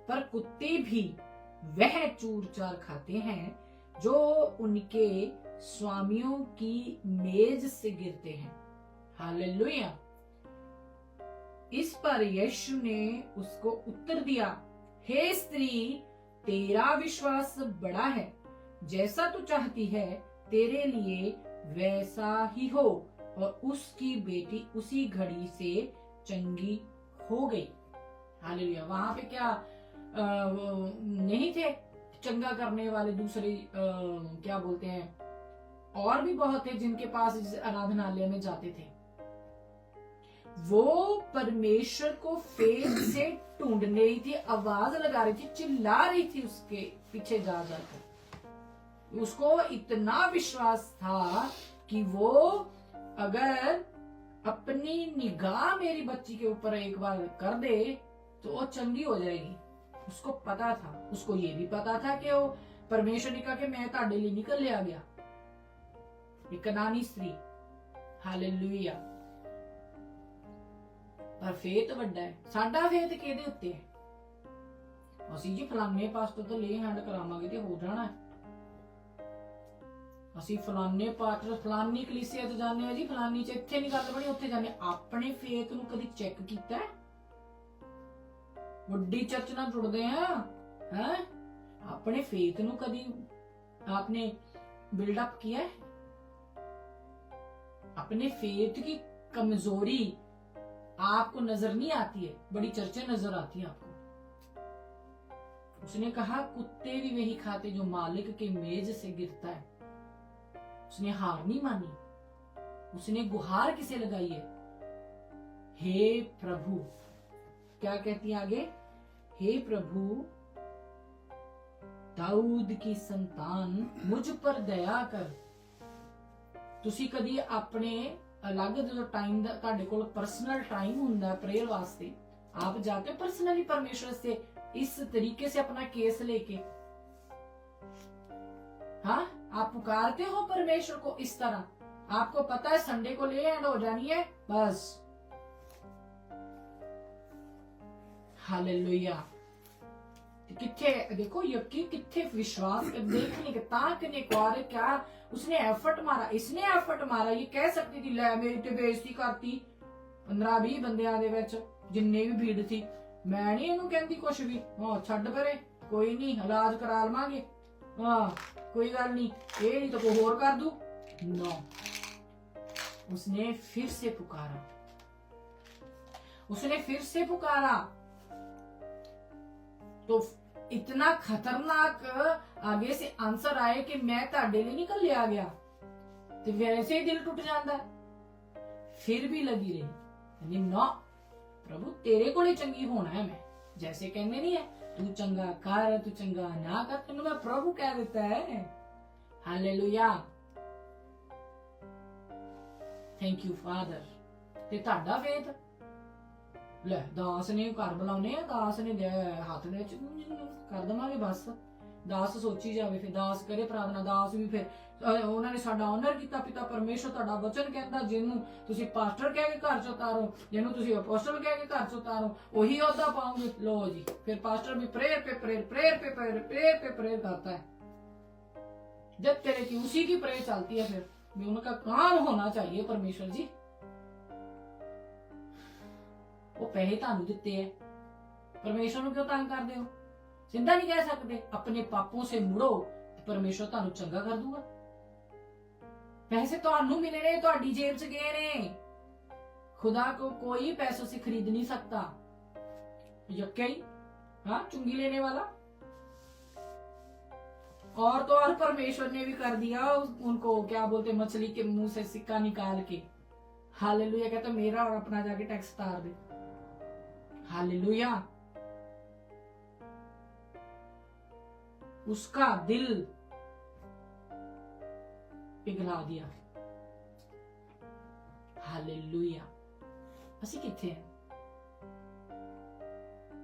पर कुत्ते भी वह चूर चार खाते हैं जो उनके स्वामियों की मेज से गिरते हैं। हालेलुया। इस पर यीशु ने उसको उत्तर दिया, हे स्त्री, तेरा विश्वास बड़ा है, जैसा तू चाहती है तेरे लिए वैसा ही हो। और उसकी बेटी उसी घड़ी से चंगी हो गई। हालेलुया। वहां पे क्या नहीं थे चंगा करने वाले दूसरे क्या बोलते हैं, और भी बहुत थे जिनके पास आराधनालय में जाते थे। वो परमेश्वर को फेथ से ढूंढ रही थी, आवाज लगा रही थी, चिल्ला रही थी उसके पीछे जा जाकर। उसको इतना विश्वास था कि वो अगर अपनी निगाह मेरी बच्ची के ऊपर एक बार कर दे तो वो चंगी हो जाएगी। उसको पता था, उसको ये भी पता था कि वो परमेश्वर ने कहा कि मैं ताड़े लिए निकल लिया गया, एक कनानी स्त्री। हालेलुया। पर फेथ वड्डा है। साडा फेथ किहदे उत्ते है? ਅਸੀਂ जी फलाने पास्टर तो ले हैंड करावांगे ते हो जाना है। ਅਸੀਂ फलाने पास्टर फलानी कलीसिया च जाने हैं जी, फलानी च इत्थे नहीं गल बनी उत्थे जाने। अपने फेथ नूं कदी चेक कीता है? वड्डी चर्च नाल जुड़दे हैं, अपने फेथ नूं कदी आपने बिल्डअप किया है? अपने फेथ की कमजोरी आपको नजर नहीं आती है, बड़ी चर्चा नजर आती है आपको। उसने कहा कुत्ते भी वही खाते जो मालिक के मेज से गिरता है। उसने हार नहीं मानी, उसने गुहार किसे लगाई है? हे प्रभु, क्या कहती है आगे? हे प्रभु, दाऊद की संतान मुझ पर दया कर। तुसी कदी अपने अलग जो टाइम तुहाडे कोल पर्सनल टाइम हुंदा प्रेयर वास्ते, आप जाके पर्सनली परमेश्वर से इस तरीके से अपना केस लेके, हाँ, आप पुकारते हो परमेश्वर को इस तरह? आपको पता है संडे को ले एंड हो जानी है बस। हालेलुया। किथे देखो यकी, किथे विश्वास देखने के ताकने कुआरे क्या उसने एफर्ट मारा, इसने एफर्ट मारा। ये कह सकती थी ले मेरी ते बेइज्जती करती 15-20 बंदियां दे विच जिन्ने भी भीड़ थी, मैं नहीं इहनूं कहंदी कुछ भी, हां छड्ड परे, कोई नहीं इलाज करा लवांगे, हां कोई गल नहीं, ये नहीं तो कोई होर कर दू। नो, उसने फिर से पुकारा, उसने फिर से पुकारा। तो इतना खतरनाक आगे से आंसर आए कि मैं ताड़े लिए निकल लिया गया, तो वैसे ही दिल टूट जाता है। फिर भी लगी रही, नो प्रभु तेरे को ही चंगी होना है। मैं जैसे कहने नहीं है तू चंगा कर, तू चंगा ना कर, तेन मैं प्रभु कह देता है। Hallelujah, thank you father. ते ताड़ा फेथ ले दास ने घर बुलाने, दास ने हाथ दे कर देवांगे बस। दास सोची जावे, फिर दास करे प्रार्थना, दास भी फिर उन्होंने साडा ऑनर किया। पिता परमेश्वर तुहाडा वचन कहता जिन्हों तुसी पास्टर कह के घर चों उतारो, जिन्हों तुसी अपोस्टल कह के घर चों उतारो, वही ओहदा पाओगे। लो जी, फिर पास्टर भी प्रेयर पे प्रेयर, प्रेयर पे प्रेयर, प्रेयर पे प्रेयर करता है। जब तेरे की उसी की प्रेयर चलती है, फिर भी उनका काम होना चाहिए परमेश्वर जी। वो पैसे तानू दिते है, परमेश्वर नूं क्यों तंग करदे हो? सीधा नहीं कह सकते अपने पापों से मुड़ो, परमेश्वर तानू चंगा कर दूंगा। पैसे तानू मिले ने, तुहाडी जेब च गए ने। खुदा को कोई पैसों से खरीद नहीं सकता। यक्कई, हाँ, चुंगी लेने वाला। और तो और परमेश्वर ने भी कर दिया उनको, क्या बोलते, मछली के मुंह से सिक्का निकाल के। हालेलुया, कहता मेरा और अपना जाके टैक्स तार दे। हालेलुया, उसका दिल पिघला दिया। हालेलुया। असी किथे हैं?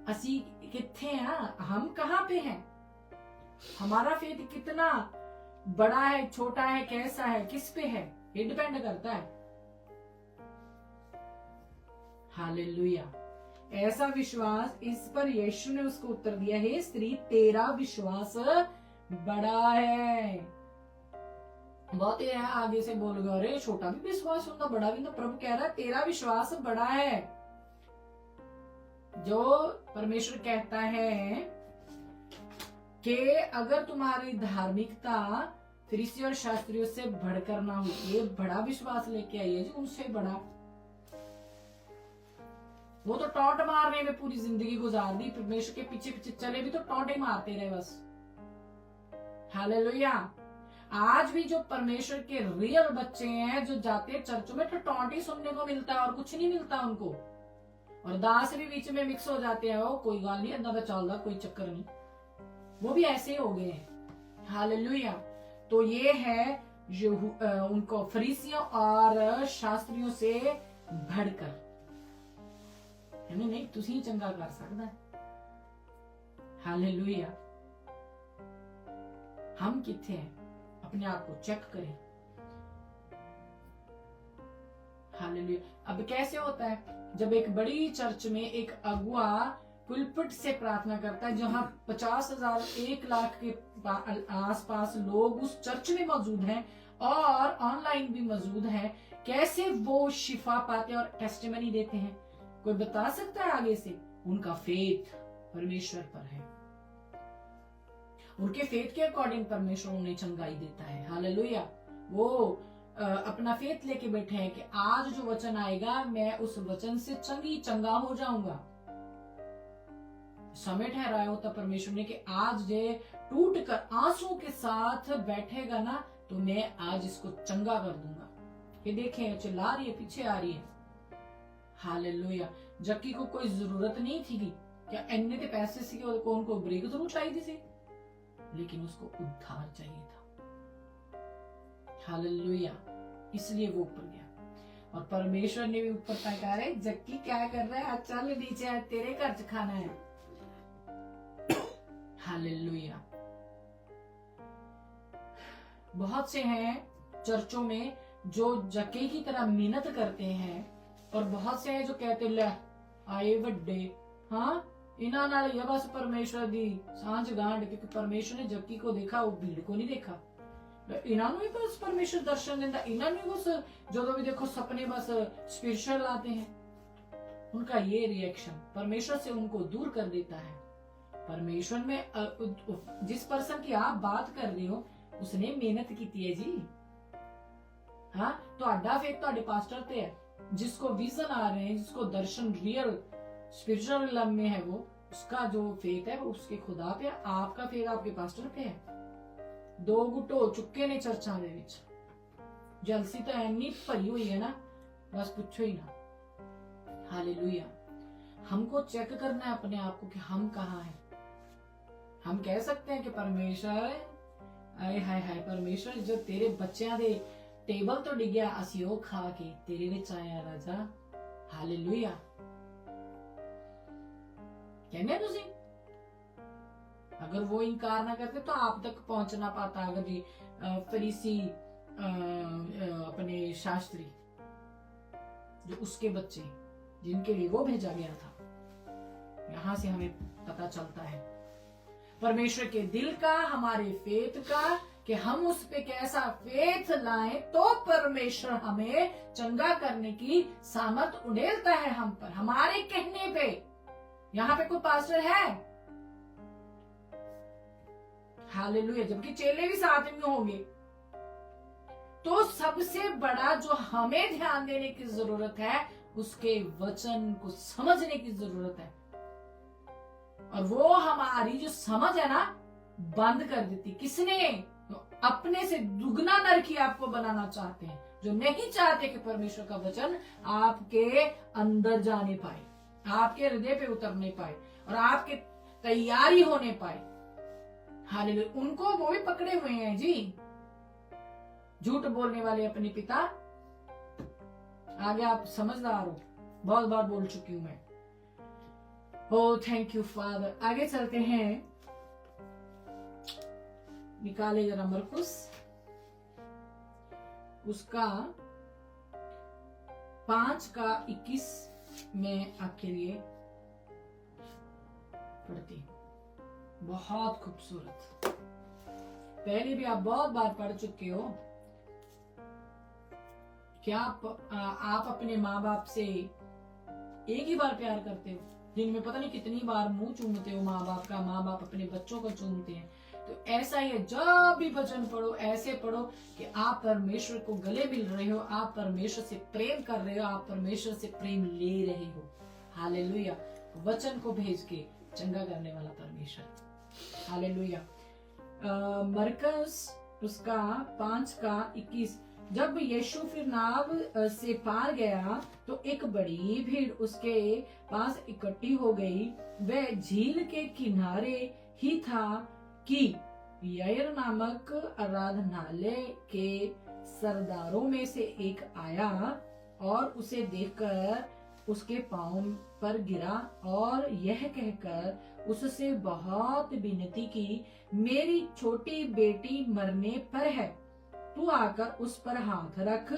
असी किथे हैं? हम कहां पे हैं? हमारा फेथ कितना बड़ा है, छोटा है, कैसा है, किस पे है, ये डिपेंड करता है। हालेलुया। ऐसा विश्वास, इस पर यीशु ने उसको उत्तर दिया, हे स्त्री तेरा विश्वास बड़ा है। बहुत है आगे से बोल गए, अरे छोटा भी विश्वास होता, बड़ा भी। तो प्रभु कह रहा है तेरा विश्वास बड़ा है। जो परमेश्वर कहता है कि अगर तुम्हारी धार्मिकता फरीसी और शास्त्रियों से बढ़कर ना हो, ये बड़ा विश्वास लेके आई है जी, उनसे बड़ा। वो तो टॉन्ट मारने में पूरी जिंदगी गुजार दी, परमेश्वर के पीछे पीछे चले भी तो टॉन्ट ही मारते रहे बस। हालेलुया। आज भी जो परमेश्वर के रियल बच्चे हैं जो जाते हैं चर्चों में, तो टॉन्ट ही सुनने को मिलता है और कुछ नहीं मिलता उनको। और दास भी बीच में मिक्स हो जाते हैं, वो कोई गाल नहीं, अंदर चल रहा, कोई चक्कर नहीं, वो भी ऐसे हो गए हैं। हालेलुया। तो ये है उनको फरीसियों और शास्त्रियों से बढ़कर, नहीं तुसी चंगा कर सकता है। हालेलुया। हम किथे हैं, अपने आप को चेक करें। हालेलुया। अब कैसे होता है, जब एक बड़ी चर्च में एक अगुआ पुलपिट से प्रार्थना करता है, जहां 50,000 1 लाख के आसपास लोग उस चर्च में मौजूद हैं और ऑनलाइन भी मौजूद हैं, कैसे वो शिफा पाते और टेस्टिमनी देते हैं? कोई बता सकता है आगे से? उनका फेथ परमेश्वर पर है, उनके फेथ के अकॉर्डिंग परमेश्वर उन्हें चंगाई देता है। हालेलुया। वो अपना फेथ लेके बैठे हैं कि आज जो वचन आएगा मैं उस वचन से चंगा हो जाऊंगा। समय ठहराया होता परमेश्वर ने कि आज ये टूट कर आंसू के साथ बैठेगा ना, तो मैं आज इसको चंगा कर दूंगा। ये देखें, चिल्ला रही है, पीछे आ रही है। हालेलुया। जक्की को कोई जरूरत नहीं थी क्या इन्ने ते पैसे सी को उनको ब्रेक थ्रू चाहिए थी, लेकिन उसको उद्धार चाहिए था। हालेलुया। इसलिए वो ऊपर गया और परमेश्वर ने भी ऊपर तक कहा, अरे जक्की क्या कर रहा है, चल नीचे आ, तेरे घर च खाना है। हालेलुया। बहुत से हैं चर्चों में जो जक्के की तरह मेहनत करते हैं, और बहुत से हैं जो कहते ले आए वड्डे, हाँ इन्हां नाल ही बस परमेश्वर दी सांझ गांठ, क्योंकि परमेश्वर ने जक्की को देखा, वो भीड़ को नहीं देखा। इन्होंने भी बस परमेश्वर दर्शन देता, इन्होंने भी बस जो भी देखो सपने बस स्पिरिचुअल आते हैं। उनका ये रिएक्शन परमेश्वर से उनको दूर कर देता है। परमेश्वर में जिस पर्सन की आप बात कर रहे हो, उसने मेहनत की है जी। हाँ, तो अड्डा फेक तो पास्टर ते है, जिसको विजन आ रहे हैं, जिसको दर्शन रियल स्पिरिचुअल लव में है, वो उसका जो फेथ है वो उसके खुदा पे, आपका फेथ आपके पास्टर पे है। 2 गुट हो चुके ने चर्चा दे विच, जलसी तो इन्नी भरी हुई है ना, बस पूछो ही ना। हालेलुया। हमको चेक करना है अपने आप को कि हम कहाँ हैं। हम कह सकते हैं कि परमेश्वर, आए हाय हाय परमेश्वर, जो तेरे बच्चों दे टेबल तो डिग्या असी वो खा के तेरे विच आया राजा। हालेलुया। कहने तुसी, अगर वो इनकार ना करते तो आप तक पहुंच ना पाता। अगर जी फरीसी अपने शास्त्री, जो उसके बच्चे जिनके लिए वो भेजा गया था, यहां से हमें पता चलता है परमेश्वर के दिल का, हमारे फेथ का, कि हम उस पे कैसा फेथ लाएं तो परमेश्वर हमें चंगा करने की सामर्थ उड़ेलता है हम पर, हमारे कहने पे। यहाँ पे कोई पास्टर है? हालेलुया। जबकि चेले भी साथ में होंगे। तो सबसे बड़ा जो हमें ध्यान देने की जरूरत है, उसके वचन को समझने की जरूरत है। और वो हमारी जो समझ है ना, बंद कर देती किसने? तो अपने से दुगना नरकी आपको बनाना चाहते हैं, जो नहीं चाहते कि परमेश्वर का वचन आपके अंदर जाने पाए, आपके हृदय पे उतरने पाए और आपके तैयारी होने पाए। हालेलुया। उनको वो भी पकड़े हुए हैं जी, झूठ बोलने वाले अपने पिता। आगे आप समझदार हो, बहुत बार बोल चुकी हूं मैं। ओ थैंक यू फादर। आगे चलते हैं, निकाले जरा मरकुस, उसका 5:21 में आपके लिए पढ़ती हूं। बहुत खूबसूरत, पहले भी आप बहुत बार पढ़ चुके हो। क्या आप अपने माँ बाप से एक ही बार प्यार करते हो? दिन में पता नहीं कितनी बार मुंह चूमते हो माँ बाप का, माँ बाप अपने बच्चों को चूमते हैं। तो ऐसा ही है, जब भी वचन पढ़ो ऐसे पढ़ो कि आप परमेश्वर को गले मिल रहे हो, आप परमेश्वर से प्रेम कर रहे हो, आप परमेश्वर से प्रेम ले रहे हो। हालेलुया। वचन को भेज के चंगा करने वाला परमेश्वर। हालेलुया। मरकस उसका 5:21। जब यीशु फिर नाव से पार गया तो एक बड़ी भीड़ उसके पास इकट्ठी हो गई। वह झील के किनारे ही था कि याईर नामक आराधनालय के सरदारों में से एक आया और उसे देखकर उसके पांव पर गिरा और यह कहकर उससे बहुत विनती की, मेरी छोटी बेटी मरने पर है, तू आकर उस पर हाथ रख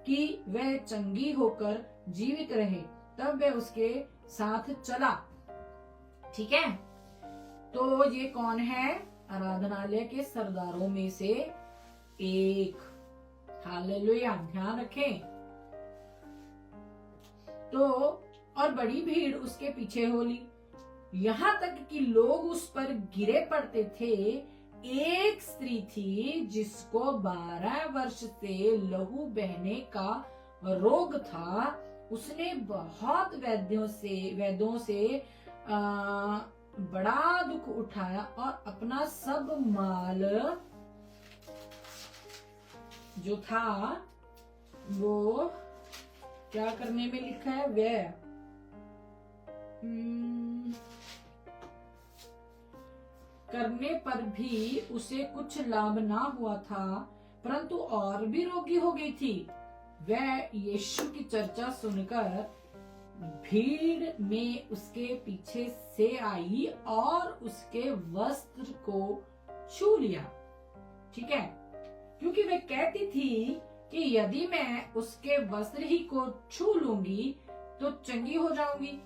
कि वह चंगी होकर जीवित रहे। तब वह उसके साथ चला। ठीक है, तो ये कौन है? आराधनालय के सरदारों में से एक। हालेलुया, ध्यान रखें। तो और बड़ी भीड़ उसके पीछे हो ली, यहाँ तक कि लोग उस पर गिरे पड़ते थे। एक स्त्री थी जिसको 12 वर्ष से लहू बहने का रोग था। उसने बहुत वैद्यों से बड़ा दुख उठाया और अपना सब माल जो था वो क्या करने में लिखा है, व्यय करने पर भी उसे कुछ लाभ ना हुआ था, परंतु और भी रोगी हो गई थी। वह यीशु की चर्चा सुनकर भीड़ में उसके पीछे से आई और उसके वस्त्र को छू लिया। ठीक है, क्योंकि वह कहती थी कि यदि मैं उसके वस्त्र ही को छू लूंगी तो चंगी हो जाऊंगी।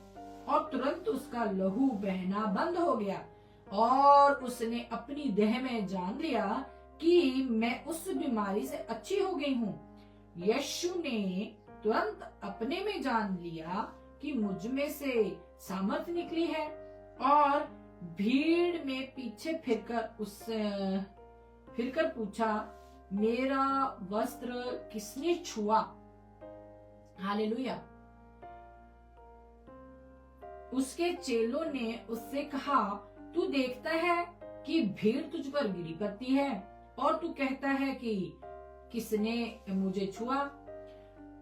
और तुरंत उसका लहू बहना बंद हो गया और उसने अपनी देह में जान लिया कि मैं उस बीमारी से अच्छी हो गई हूँ। यीशु ने तुरंत अपने में जान लिया कि मुझ में से सामर्थ निकली है और भीड़ में पीछे फिरकर पूछा, मेरा वस्त्र किसने छुआ? हालेलुया। उसके चेलों ने उससे कहा, तू देखता है कि भीड़ तुझ पर गिरी पड़ती है और तू कहता है कि किसने मुझे छुआ?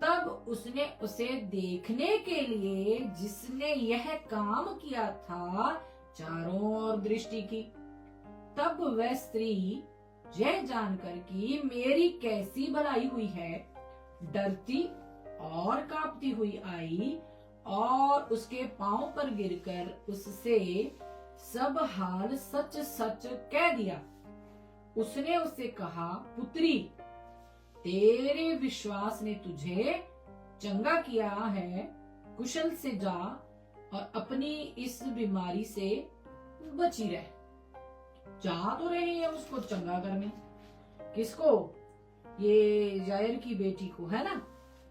तब उसने उसे देखने के लिए जिसने यह काम किया था चारों ओर दृष्टि की। तब वह स्त्री यह जानकर कि मेरी कैसी भलाई हुई है, डरती और कांपती हुई आई और उसके पांव पर गिरकर उससे सब हाल सच सच कह दिया। उसने उससे कहा, पुत्री, तेरे विश्वास ने तुझे चंगा किया है, कुशल से जा और अपनी इस बीमारी से बची रह। जा तो रहे हैं उसको चंगा करने। किसको? ये याईर की बेटी को, है ना,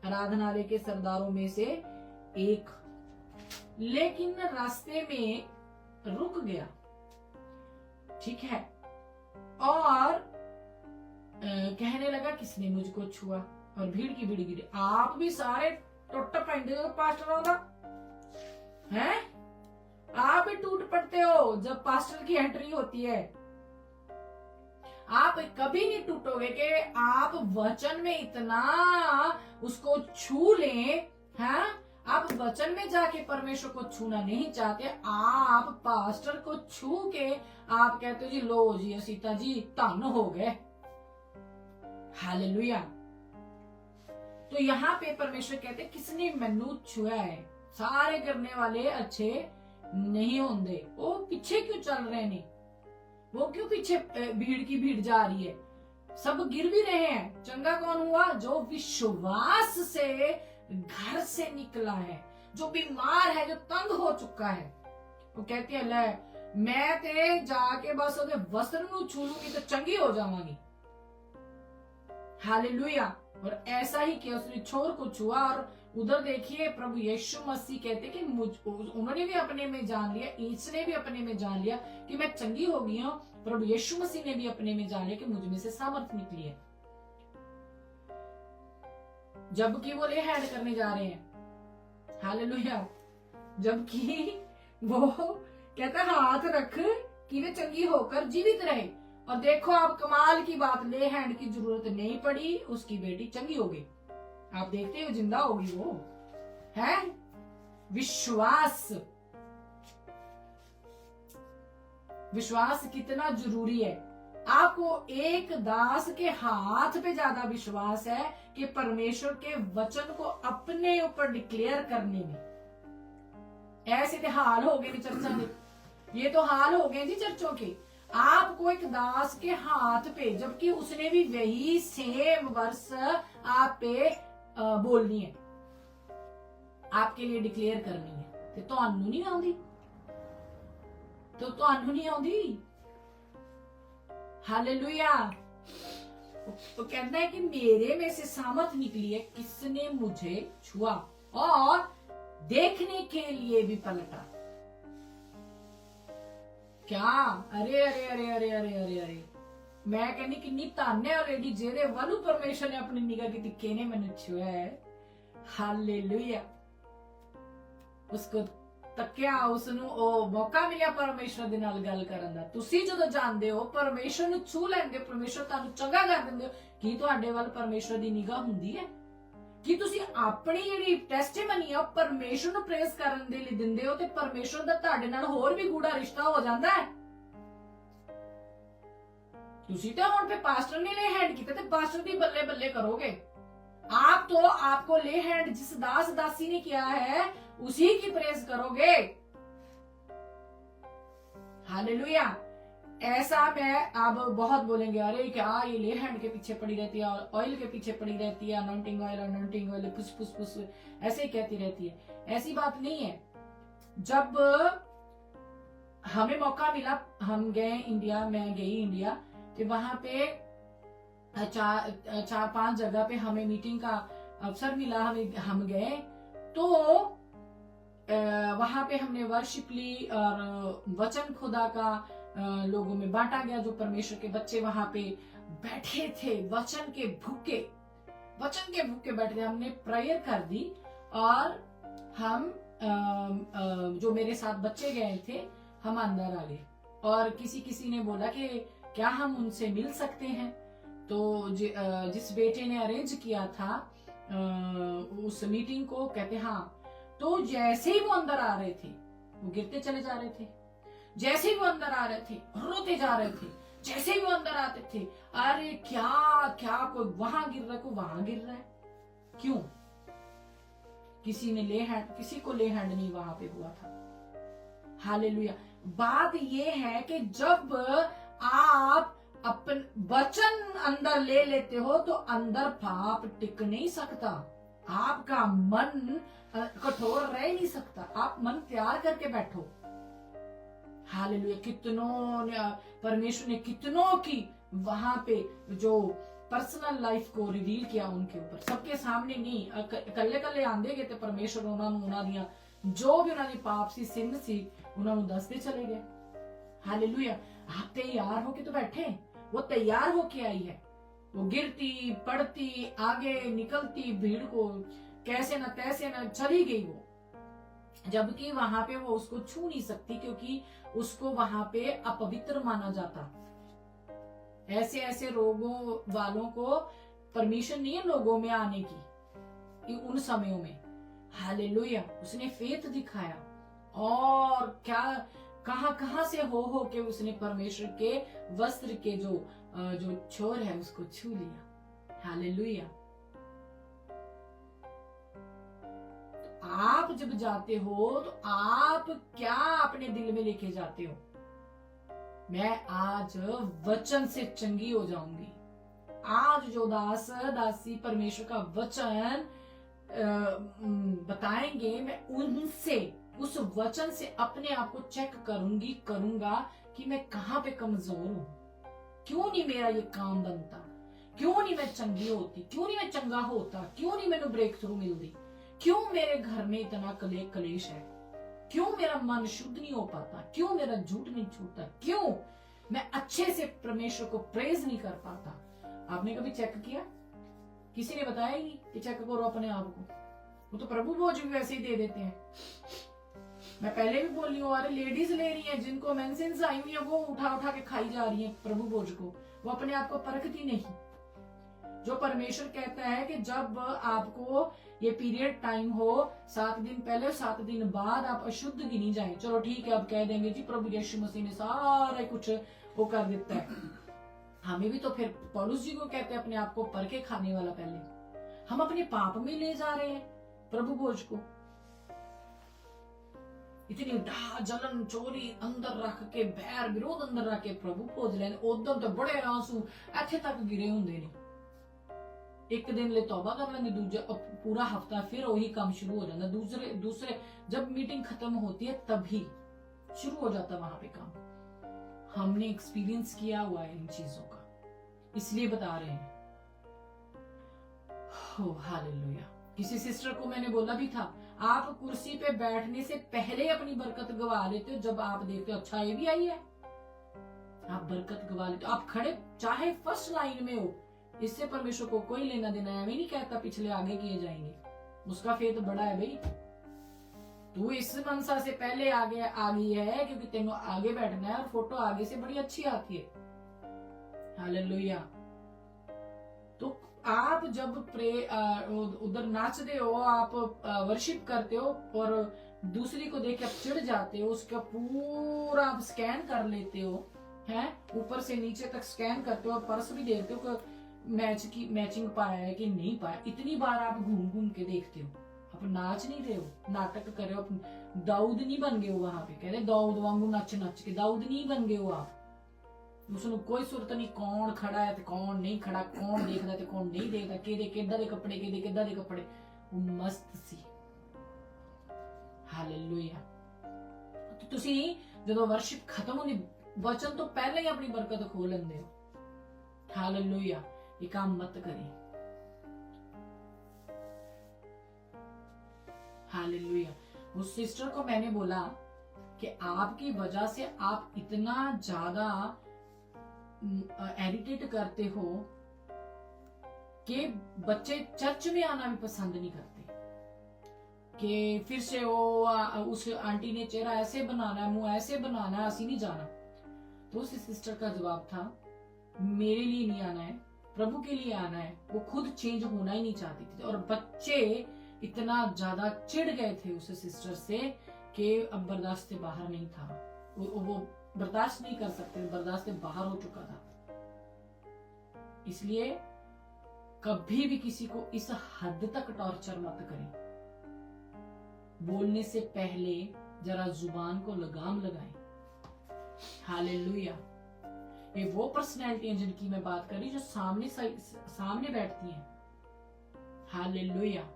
आराधनालय के सरदारों में से एक। लेकिन रास्ते में रुक गया। ठीक है, और कहने लगा, किसने मुझको छुआ? और भीड़ की भीड़ गिरी। आप भी सारे टोटा पहनते हो पास्टर होगा, हैं? आप भी टूट पड़ते हो जब पास्टर की एंट्री होती है। आप कभी नहीं टूटोगे कि आप वचन में इतना उसको छू लें, हैं? आप वचन में जाके परमेश्वर को छूना नहीं चाहते, आप पास्टर को छू के आप कहते हो जी लो जी सीता जी धन हो गए। हालेलुया। तो यहाँ पे परमेश्वर कहते किसने मैनू छुआ है। सारे करने वाले अच्छे नहीं होंगे। वो पीछे क्यों चल रहे ने? वो क्यों पीछे भीड़ की भीड़ जा रही है? सब गिर भी रहे हैं। चंगा कौन हुआ? जो विश्वास से घर से निकला है, जो बीमार है, जो तंग हो चुका है। वो कहती है, ले मैं ते जाके बस ओदे वस्त्र नू छू लूंगी तो चंगी हो जावांगी। हालेलुया। और ऐसा ही किया, उसने छोर को छुआ। और उधर देखिए प्रभु यीशु मसीह कहते कि उन्होंने भी अपने में जान लिया, इसने भी अपने में जान लिया कि मैं चंगी हो गई हूं। प्रभु यीशु मसीह ने भी अपने में जान लिया कि मुझ में से सामर्थ निकली है। जबकि वो ले हैंड करने जा रहे हैं। हालेलुया। जबकि वो कहता हाथ रख कि वे चंगी होकर जीवित रहे। और देखो आप, कमाल की बात, ले हैंड की जरूरत नहीं पड़ी, उसकी बेटी चंगी हो गई। आप देखते हो जिंदा होगी वो, है विश्वास। विश्वास कितना जरूरी है। आपको एक दास के हाथ पे ज्यादा विश्वास है कि परमेश्वर के वचन को अपने ऊपर डिक्लेयर करने में। ऐसे तो हाल हो गए चर्चा के, ये तो हाल हो गए जी चर्चों के। आपको एक दास के हाथ पे, जबकि उसने भी वही सेम वर्स आप पे बोलनी है, आपके लिए डिक्लेयर करनी है, तो ਤੁਹਾਨੂੰ नहीं आउंदी, तो ਤੁਹਾਨੂੰ नहीं आउंदी। हालेलुया। तो कहता है कि मेरे में से सामर्थ निकली है, किसने मुझे छुआ और देखने के लिए भी पलटा। क्या, अरे अरे अरे अरे अरे अरे अरे, मैं कहनी किन्नी धन है ऑलरेडी जेरे वालू परमेश्वर ने अपनी निगाह की तिक्के ने मैंने छुआ है। हालेलुया। उसको तक्या, उसनू ओ मौका मिलिया परमेश्वर दे नाल गल करन दा। तुसी जदों जानदे हो परमेश्वर नू छू लैंदे हो, परमेश्वर तुहानू चंगा कर दिंदे हो, की तुहाडे वल परमेश्वर दी निगाह हुंदी है? कि तुसी अपनी जिहड़ी टेस्टिमनी है परमेश्वर नू प्रेज करन दे लई दिंदे हो, ते परमेश्वर दा तुहाडे नाल होर भी गूढ़ा रिश्ता हो जांदा है। तुसी तो हुण पे पास्टर ने ले हैंड कीते ते पास्टर दी बल्ले बल्ले करोगे। आप तो आपको ले हैंड जिस दास दासी ने किया है उसी की प्रेज करोगे। हालेलुया। ऐसा मैं अब बहुत बोलेंगे, अरे क्या ये ले हैंड के पीछे पड़ी रहती है, ऑयल के पीछे पड़ी रहती है, अनॉइंटिंग ऑयल पुस पुस पुस ऐसे ही कहती रहती है। ऐसी बात नहीं है। जब हमें मौका मिला, हम गए इंडिया, मैं गई इंडिया, तो वहां पे चार पांच जगह पे हमें मीटिंग का अवसर मिला। हम गए तो वहां पे हमने वर्शिप ली और वचन खुदा का लोगों में बांटा गया। जो परमेश्वर के बच्चे वहां पे बैठे थे, वचन के भूखे बैठे थे, हमने प्रेयर कर दी और हम जो मेरे साथ बच्चे गए थे, हम अंदर आ गए और किसी ने बोला कि क्या हम उनसे मिल सकते हैं। तो जिस बेटे ने अरेंज किया था उस मीटिंग को, कहते हाँ। तो जैसे ही वो अंदर आ रहे थे, वो गिरते चले जा रहे थे। जैसे ही वो अंदर आ रहे थे, रोते जा रहे थे। जैसे ही वो अंदर आते थे, अरे क्या क्या, कोई वहां गिर रहा है, कोई वहां गिर रहा है। क्यों? किसी को ले हैंड नहीं वहां पे हुआ था। हालेलुया। बात ये है कि जब आप अपन वचन अंदर ले लेते हो तो अंदर पाप टिक नहीं सकता। आपका मन कठोर रह नहीं सकता। आप मन तैयार करके बैठो। हालेलुया। कितनों ने, परमेश्वर ने कितनों की वहां पे जो पर्सनल लाइफ को रिवील किया उनके ऊपर, सबके सामने नहीं, कल्ले आंदे गए ते परमेश्वर उन्हां दियां जो भी उन्होंने पाप सी, सिन सी, उन्होंने दसते चले गए। हालेलुया। आप तैयार होके तो बैठे, वो तैयार होके आई है। वो गिरती पड़ती आगे निकलती भीड़ को कैसे न तैसे न चली गई वो, जबकि वहां पे वो उसको छू नहीं सकती क्योंकि उसको वहां पे अपवित्र माना जाता। ऐसे ऐसे रोगों वालों को परमिशन नहीं है लोगों में आने की उन समयों में। हालेलुया। उसने फेथ दिखाया और क्या कहां से हो के उसने परमेश्वर के वस्त्र के जो छोर है उसको छू लिया। हालेलुया। आप जब जाते हो तो आप क्या अपने दिल में लेके जाते हो? मैं आज वचन से चंगी हो जाऊंगी। आज जो दास दासी परमेश्वर का वचन बताएंगे, मैं उनसे, उस वचन से अपने आप को चेक करूंगा कि मैं कहां पे कमजोर हूं। क्यों नहीं मेरा ये काम बनता? क्यों नहीं मैं चंगी होती? क्यों नहीं मैं चंगा होता? क्यों नहीं मैंने ब्रेक थ्रू मिलती? क्यों मेरे घर में इतना कलेश है? क्यों मेरा मन शुद्ध नहीं हो पाता? क्यों मेरा झूठ नहीं छूटता? क्यों मैं अच्छे से परमेश्वर को प्रेज नहीं कर पाता? आपने कभी चेक किया? किसी ने बताया ही कि चेक करो अपने आप को। वो तो प्रभु बोझ भी वैसे ही दे देते हैं। मैं पहले भी बोल रही हूँ, अरे लेडीज ले रही हैं जिनको मेंसेंस आई हुई है, वो उठा उठा के खाई जा रही है प्रभु भोज को, वो अपने आप को परखती नहीं। जो परमेश्वर कहता है कि जब आपको ये पीरियड टाइम हो, 7 दिन पहले 7 दिन बाद आप अशुद्ध गिनी जाए, चलो ठीक है, अब कह देंगे जी प्रभु यीशु मसीह ने सारा कुछ वो कर देता है। हमें भी तो फिर पौलुस जी को कहते हैं अपने आप को परखे खाने वाला। पहले हम अपने पाप में ले जा रहे हैं प्रभु भोज को, इतनी जलन चोरी अंदर रख के, बैर विरोध अंदर रख के प्रभु भोज लेने, उदम तो बड़े आंसू इत्थे तक गिरे होंगे ने। एक दिन ले तौबा कर लेंगे, दूजा पूरा हफ्ता फिर वही काम शुरू हो जाता। दूसरे जब मीटिंग खत्म होती है तभी शुरू हो जाता वहां पे काम। हमने एक्सपीरियंस किया हुआ है इन चीजों का, इसलिए बता रहे हैं। हालेलुया। किसी सिस्टर को मैंने बोला भी था, आप कुर्सी पे बैठने से पहले अपनी बरकत गवा लेते हो, जब आप देखते हो अच्छा ये भी आई है, आप बरकत गवा लेते हो। आप खड़े चाहे फर्स्ट लाइन में हो, इससे परमेश्वर को कोई लेना देना है। मैं नहीं कहता पिछले आगे किए जाएंगे, उसका फेथ बड़ा है भाई। तू इस मनसा से पहले आगे आ गई है क्योंकि तेनों आगे बैठना है और फोटो आगे से बड़ी अच्छी आती है। हालेलुया। तो आप जब उधर नाचते हो, आप वर्शिप करते हो और दूसरी को देख के आप चिढ़ जाते हो, उसका पूरा आप स्कैन कर लेते हो, हैं ऊपर से नीचे तक स्कैन करते हो और पर्स भी देखते हो कि मैचिंग पाया है कि नहीं पाया। इतनी बार आप घूम घूम के देखते हो, आप नाच नहीं रहे हो, नाटक कर रहे हो। दाऊद नहीं बन गए हो वहां पे, कह रहे दाऊद वांगू नच नच के, दाऊद नहीं बन गए हो आप। उसने कोई सुरत नहीं कौन खड़ा है तो कौन नहीं खड़ा, कौन देखदा ते कौन नहीं देखदा, केदे किदां दे कपड़े, केदे किदां दे कपड़े, वो मस्त सी। हालेलुया। तो तुसी जदों वर्शिप खत्म होनी, वचन तो पहले ही अपनी बरकत खो लेंदे हो। हालेलुया। ये काम मत करें। हालेलुया। उस सिस्टर को मैंने बोला कि आपकी वजह से आप इतना ज्यादा एडिटेट करते हो कि बच्चे चर्च में आना भी पसंद नहीं करते, कि फिर से वो उस आंटी ने चेहरा ऐसे बनाना है, मुंह ऐसे बनाना है, असी नहीं जाना। तो उस सिस्टर का जवाब था, मेरे लिए नहीं आना है, प्रभु के लिए आना है। वो खुद चेंज होना ही नहीं चाहती थी और बच्चे इतना ज्यादा चिढ़ गए थे उस सिस्टर से कि अब बर्दाश्त से बाहर नहीं था। वो बर्दाश्त नहीं कर सकते, बर्दाश्त से बाहर हो चुका था। इसलिए कभी भी किसी को इस हद तक टॉर्चर मत करें। बोलने से पहले जरा जुबान को लगाम लगाएं। हालेलुया। ये वो पर्सनैलिटी है जिनकी मैं बात कर रही, जो सामने बैठती हैं। हालेलुया।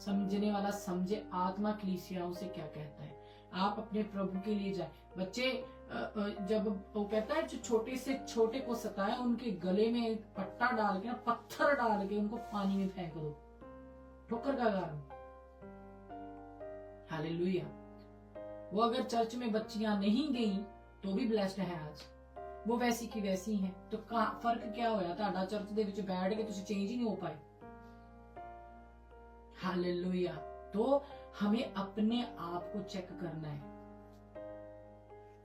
समझने वाला समझे आत्मा कलीसियाओं से क्या कहता है। आप अपने प्रभु के लिए जाए। बच्चे जब वो कहता है जो छोटे से छोटे को सताए, उनके गले में पट्टा डाल के ना, पत्थर डाल के उनको पानी में फेंक दो, ठोकर का कारण। हालेलुया। वो अगर चर्च में बच्चियां नहीं गई तो भी ब्लेस्ड है आज, वो वैसी की वैसी हैं। तो फर्क क्या होया? ਤੁਹਾਡਾ चर्च ਦੇ ਵਿੱਚ बैठ के तुसी चेंज ही नहीं हो पाए। हालेलुया। तो हमें अपने आप को चेक करना है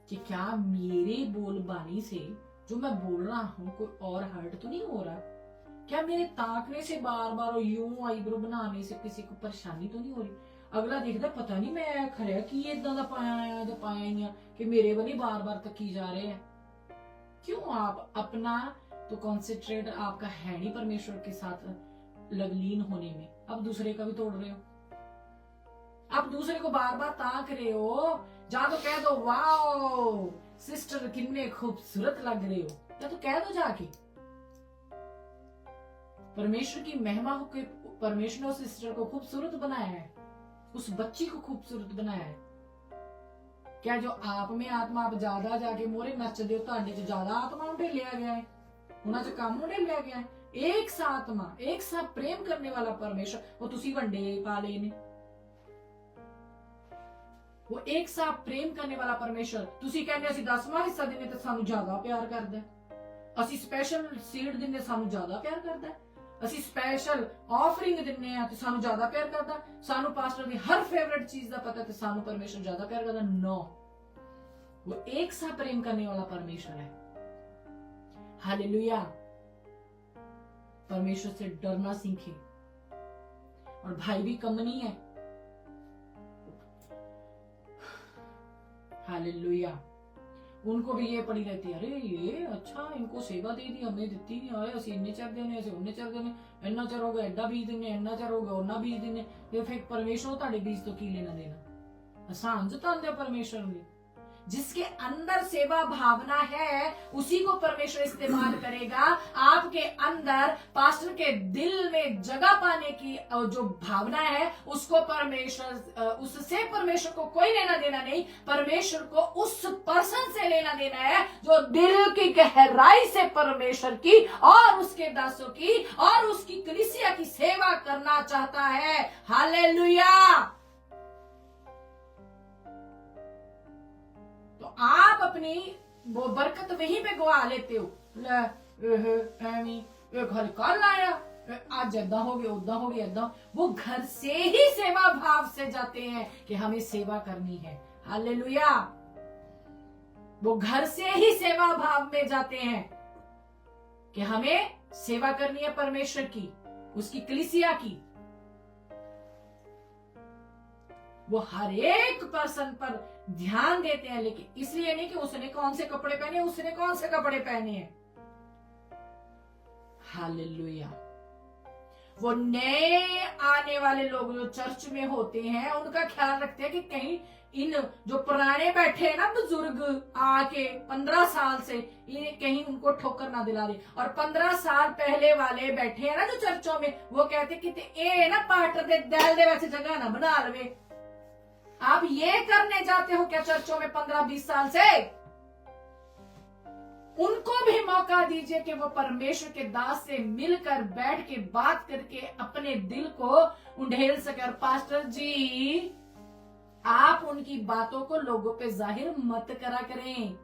कि क्या मेरे बोल बानी से जो मैं बोल रहा हूं कोई और हर्ट तो नहीं हो रहा? क्या मेरे ताकने से, बार बार यूं आईब्रो बनाने से किसी को परेशानी तो नहीं हो रही? अगला देखता पता नहीं मैं खरिया की इदा दा पाया ही आ कि मेरे वाली बार बार तकी जा रहे हैं। क्यों? आप अपना तो कॉन्सेंट्रेट आपका है नहीं परमेश्वर के साथ लगलीन होने में, आप दूसरे का भी तोड़ रहे हो। आप दूसरे को बार बार ताक रहे हो। जा तो कह दो, वाओ सिस्टर कितने खूबसूरत लग रहे हो, या तो कह दो जाके। परमेश्वर की महिमा हो के परमेश्वर ने उस सिस्टर को खूबसूरत बनाया है, उस बच्ची को खूबसूरत बनाया है। क्या जो आप में आत्मा आप ज्यादा जाके मोरे नचदे हो, ਤੁਹਾਡੇ ਚ ज्यादा आत्मा ढेलिया गया है, उन्हां च काम ढेलिया गया है? एक सा आत्मा, एक सा प्रेम करने वाला परमेश्वर, वो तुसी वंडे पा ले ने। वो एक सा प्रेम करने वाला परमेश्वर, तुसी कहने असी 10वां हिस्सा देने ते सानू ज्यादा प्यार करदा है, असी स्पेशल सीड देने सानू ज्यादा प्यार करदा है। ਅਸੀਂ ਸਪੈਸ਼ਲ ਆਫਰਿੰਗ ਦਿੰਨੇ ਆ ਤੇ ਸਾਨੂੰ ਜ਼ਿਆਦਾ ਪਿਆਰ ਕਰਦਾ, ਸਾਨੂੰ ਪਾਸਟਰ ਦੀ ਹਰ फेवरेट चीज ਦਾ ਪਤਾ ਤੇ ਸਾਨੂੰ परमेश्वर ज्यादा प्यार करता। नो, वो एक सा प्रेम करने वाला परमेश्वर है। हालेलुया। परमेश्वर से डरना सीखे। और भाई भी कम नहीं है। हालेलुया। उनको भी ये पड़ी रहती है, अरे ये अच्छा इनको सेवा दे दी, हमें दिती नहीं, आए असं इन्ने चर देने, असं उन्ने चर देने, इन्ना चर हो गया एडा बीज देने, इन्ना चर हो गया उन्ना बीज देने, ते फिर परमेश्वर तुहाडे बीज तो की लेना देना। आसान जतांदे परमेश्वर ने। जिसके अंदर सेवा भावना है उसी को परमेश्वर इस्तेमाल करेगा। आपके अंदर पास्टर के दिल में जगह पाने की जो भावना है उसको परमेश्वर, उससे परमेश्वर को कोई लेना देना नहीं। परमेश्वर को उस पर्सन से लेना देना है जो दिल की गहराई से परमेश्वर की और उसके दासों की और उसकी कलीसिया की सेवा करना चाहता है। हालेलुया। तो आप अपनी वो बरकत वहीं पे गवा लेते हो। घर कल आया, आज ऐदा हो गया, उदा हो गया, ऐदा। वो घर से ही सेवा भाव से जाते हैं कि हमें सेवा करनी है। हालेलुया। वो घर से ही सेवा भाव में जाते हैं कि हमें सेवा करनी है परमेश्वर की, उसकी कलीसिया की। वो हर एक पर्सन पर ध्यान देते हैं, लेकिन इसलिए नहीं कि उसने कौन से कपड़े पहने, उसने कौन से कपड़े पहने हैं। हालेलुया। वो नए आने वाले लोग जो चर्च में होते हैं उनका ख्याल रखते हैं कि कहीं इन जो पुराने बैठे हैं ना बुजुर्ग आके 15 साल से, ये कहीं उनको ठोकर ना दिला दे। और 15 साल पहले वाले बैठे हैं ना जो चर्चों में, वो कहते कि ए ना पार्टर दे दिल दे वैसे जगह ना बना लवे। आप ये करने जाते हो क्या चर्चों में 15-20 साल से? उनको भी मौका दीजिए कि वो परमेश्वर के दास से मिलकर बैठ के बात करके अपने दिल को उंडेल सके। और पास्टर जी, आप उनकी बातों को लोगों पे जाहिर मत करा करें।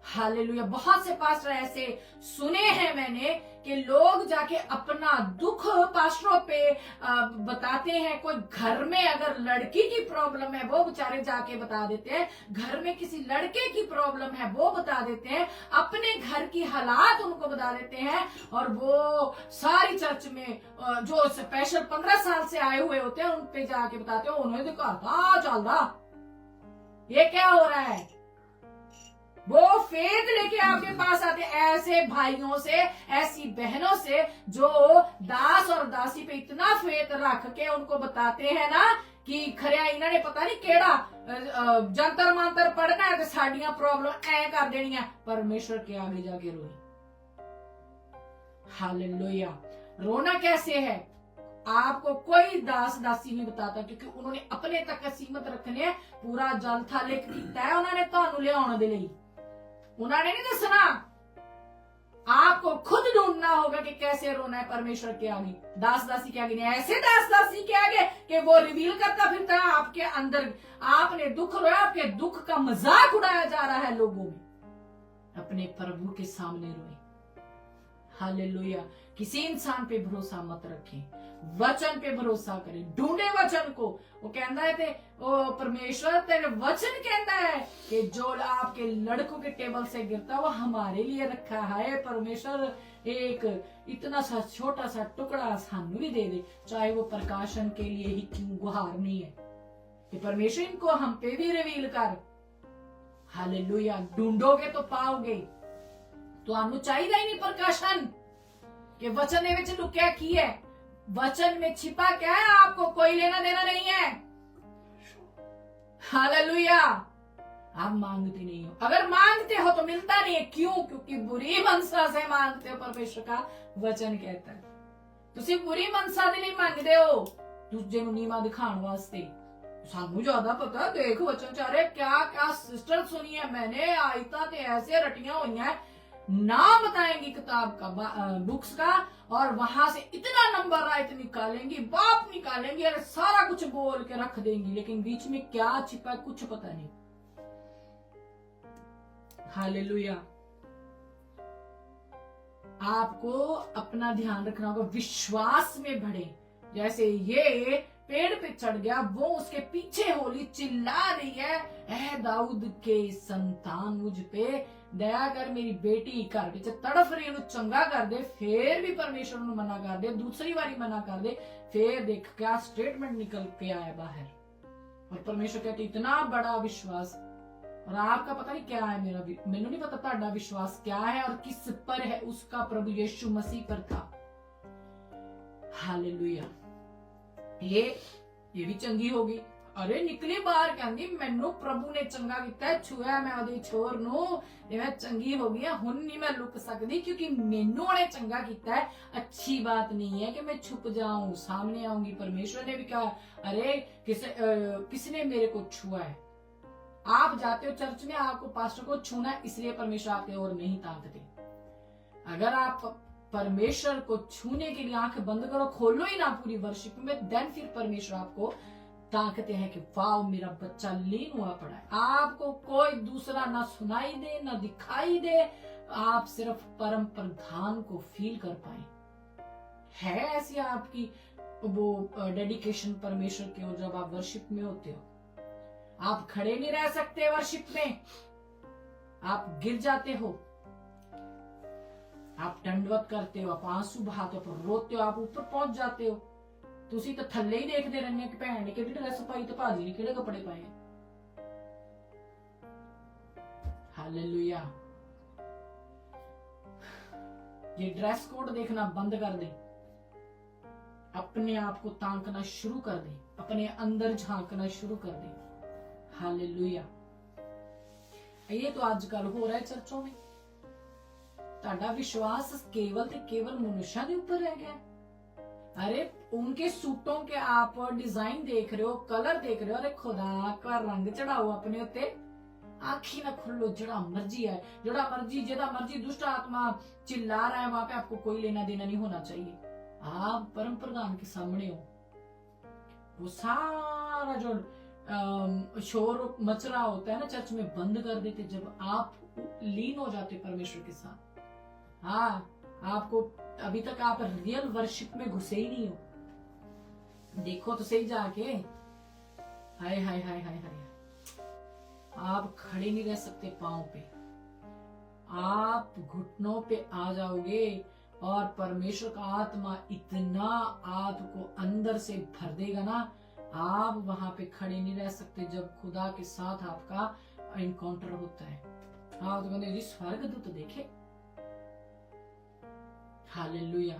हालेलुया। बहुत से पास्टर ऐसे सुने हैं मैंने कि लोग जाके अपना दुख पास्टरों पे बताते हैं। कोई घर में अगर लड़की की प्रॉब्लम है वो बेचारे जाके बता देते हैं, घर में किसी लड़के की प्रॉब्लम है वो बता देते हैं, अपने घर की हालात उनको बता देते हैं। और वो सारी चर्च में जो स्पेशल 15 साल से आए हुए होते हैं उन पे जाके बताते हैं, उन्होंने तो कहा चल रहा, ये क्या हो रहा है। वो फेथ लेके आपके पास आते। ऐसे भाइयों से, ऐसी बहनों से जो दास और दासी पे इतना फेथ रख के उनको बताते हैं ना कि खरिया इन्होंने पता नहीं केड़ा जंतर मंतर पढ़ना है तो साडियां प्रॉब्लम ऐ कर देनी है। परमेश्वर के आगे जाके रोई। हालेलुया। रोना कैसे है आपको कोई दास दासी नहीं बताता, क्योंकि उन्होंने अपने तक सीमित रखने। पूरा जल थाले किया है उन्होंने तुहानू लियाउण दे लई, उन्होंने नहीं दसना। आपको खुद ढूंढना होगा कि कैसे रोना है परमेश्वर के आगे, दास दासी के आगे नहीं। ऐसे दास दासी के आगे कि वो रिवील करता फिरता है आपके अंदर आपने दुख रोया, आपके दुख का मजाक उड़ाया जा रहा है लोगों में। अपने प्रभु के सामने रोए। हालेलुया। किसी इंसान पे भरोसा मत रखें, वचन पे भरोसा करें, ढूंढे वचन को। वो कहता है ओ परमेश्वर तेरे वचन कहता है कि जो आपके लड़कों के टेबल से गिरता वो हमारे लिए रखा है। परमेश्वर एक इतना सा छोटा सा टुकड़ा सानू भी दे दे, चाहे वो प्रकाशन के लिए ही क्यों गुहार नहीं है, कि परमेश्वर इनको हम पे भी रिवील कर। हालेलुया। ढूंढोगे तो पाओगे। तो आनू चाहिए ही नहीं प्रकाशन कि वचन में लुक्या की है। वचन में छिपा क्या है आपको कोई लेना देना नहीं है। हालेलुया। आप मांगते नहीं हो, अगर मांगते हो तो मिलता नहीं है। क्यों? क्योंकि बुरी मनसा से मांगते हो। परमेश्वर का वचन कहता है तुसी बुरी मनसा दे नहीं मांगते हो, दूजे नूं नीवा दिखाण वास्ते। सानू ज्यादा पता, देख वचन चारे क्या क्या सिस्टर सुनी है मैंने, आयता ते ऐसे रटियां हुई है, नाम बताएंगी किताब का, बुक्स का, और वहां से इतना नंबर राइट निकालेंगी, बाप निकालेंगी, और सारा कुछ बोल के रख देंगी, लेकिन बीच में क्या छिपा है कुछ पता नहीं। हालेलुया। आपको अपना ध्यान रखना होगा, विश्वास में बढ़े। जैसे ये पेड़ पे चढ़ गया, वो उसके पीछे होली चिल्ला रही है, ऐ दाऊद के संतान मुझ पे दया कर, मेरी बेटी घर पीछे तड़फ रही है, चंगा कर दे। फिर भी परमेश्वर ने मना कर दे, दूसरी बारी मना कर दे, फिर देख क्या स्टेटमेंट निकल के आया बाहर। और परमेश्वर कहते इतना बड़ा विश्वास, और आपका पता नहीं क्या है, मैंने नहीं पता ਤੁਹਾਡਾ विश्वास क्या है और किस पर है। उसका प्रभु यीशु मसीह पर था। हालेलुया। ये भी चंगी होगी। अरे निकली बाहर कहती मैनू प्रभु ने चंगा किया, छुआ मैं ओदी छोर नू, मैं चंगी हो गई, हुण नहीं मैं लुक सकती क्योंकि मैनू उन्हें चंगा किया है। अच्छी बात नहीं है कि मैं छुप जाऊं, सामने आऊंगी। परमेश्वर ने भी कहा अरे किसने मेरे को छुआ है। आप जाते हो चर्च में, आपको पास्टर को छूना है, इसलिए परमेश्वर आपके ओर नहीं ताकते। अगर आप परमेश्वर को छूने के लिए आंख बंद करो, खोलो ही ना पूरी वर्शिप में, देन फिर परमेश्वर आपको ताकते हैं कि वाह मेरा बच्चा लीन हुआ पड़ा है। आपको कोई दूसरा ना सुनाई दे ना दिखाई दे, आप सिर्फ परम प्रधान को फील कर पाए। है ऐसी आपकी वो डेडिकेशन परमेश्वर की ओर जब आप वर्शिप में होते हो। आप खड़े नहीं रह सकते वर्शिप में, आप गिर जाते हो, आप दंडवत करते हो, आप आंसू बहाते हो, रोते हो, आप ऊपर पहुंच जाते हो। तुसी तो थल्ले ही देखते रहने कि भैन ने केड़ी ड्रेस पाई तो भाजी ने केड़े कपड़े पाए। हालेलुया। ये ड्रेस कोड देखना बंद कर दे, अपने आप को ताकना शुरू कर दे, अपने अंदर झांकना शुरू कर दे। हालेलुया। ये तो आजकल हो रहा है चर्चों में। ताड़ा विश्वास केवल ते केवल मनुष्य के ऊपर रह गया। अरे उनके सूटों के आप डिजाइन देख रहे हो, कलर देख रहे हो, अरे खुदा का रंग चढ़ाओ अपने उत्ते। आखी ना खुलो, जड़ा मर्जी है, जड़ा मर्जी दुष्ट आत्मा चिल्ला रहा है वहां पे आपको कोई लेना देना नहीं होना चाहिए। आप परम प्रधान के सामने हो। वो सारा जो शोर मच रहा होता है ना चर्च में, बंद कर देते जब आप लीन हो जाते परमेश्वर के साथ। हाँ, आपको अभी तक आप रियल वर्शिप में घुसे ही नहीं हो। देखो तो सही जाके, हाय हाय हाय हाय हाय, आप खड़े नहीं रह सकते पांव पे, आप घुटनों पे आ जाओगे और परमेश्वर का आत्मा इतना आपको अंदर से भर देगा ना, आप वहां पे खड़े नहीं रह सकते। जब खुदा के साथ आपका इनकाउंटर होता है, आप तो कहते स्वर्गदूत देखे। हालेलुया।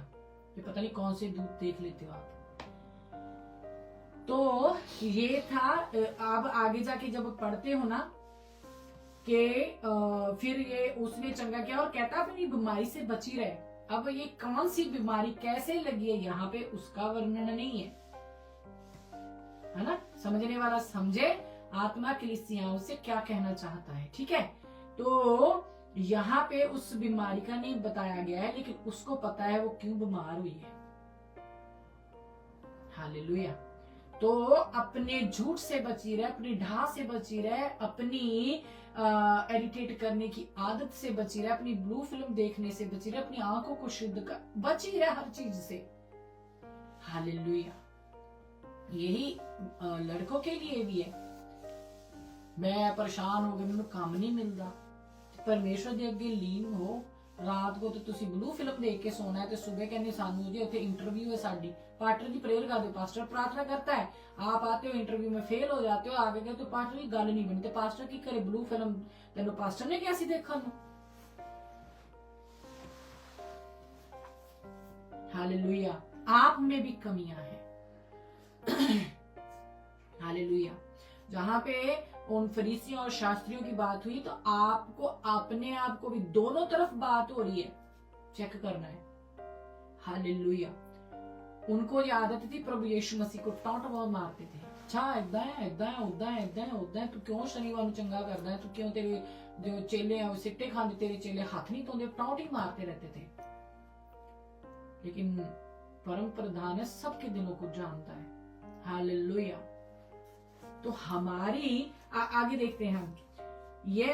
ये पता नहीं कौन से दूत देख लेते हो आप। तो ये था। अब आगे जाके जब पढ़ते हो ना कि फिर ये उसने चंगा किया और कहता अपनी बीमारी से बची रहे। अब ये कौन सी बीमारी कैसे लगी है यहाँ पे उसका वर्णन नहीं है ना। समझने वाला समझे, आत्मा कलीसियाओं से क्या कहना चाहता है। ठीक है, तो यहाँ पे उस बीमारी का नहीं बताया गया है, लेकिन उसको पता है वो क्यों बीमार हुई है। हालेलुया। तो अपने झूठ से बची रहे, अपनी ढा से बची रहे, अपनी एडिटेट करने की आदत से बची रहे, अपनी ब्लू फिल्म देखने से बची रहे, अपनी आंखों को शुद्ध कर बची रहे हर चीज से। हालेलुया। यही लड़कों के लिए भी है। मैं परेशान हो गया, मैंने काम नहीं मिलता, परमेश्वर दे अगे लीन हो। रात को तो तुसी ब्लू फिल्म देख के सोना है, तो सुबह कहने सानू जी उत्थे इंटरव्यू है साडी, पास्टर जी प्रेयर कर दो। पास्टर प्रार्थना करता है, आप आते हो इंटरव्यू में फेल हो जाते हो, आगे गए तो पास्टर की गल नहीं बनती। पास्टर की करे ब्लू फिल्म, तेनों पास्टर ने क्या सी देखा नू। हालेलुया। आप में भी कमियां हैं। हालेलुया। जहां पे उन फरीसियों और शास्त्रियों की बात हुई, तो आपको अपने आप को भी दोनों तरफ बात हो रही है, चेक करना है। हालेलुया। उनको ये आदत थी प्रभु यीशु मसीह को टॉन्ट बहुत मारते थे। अच्छा इदा है, इदा है, उदा है, इदा है, उदा है, तू क्यों शनिवार में चंगा करदा है, तू क्यों, तेरे जो चेले हैं वो सिट्टे खाते, तेरे चेले हाथ नहीं धोते, टॉन्ट ही मारते रहते थे। लेकिन परम प्रधान है, सबके दिलों को जानता है। हालेलुया। तो हमारी आगे देखते हैं हम, ये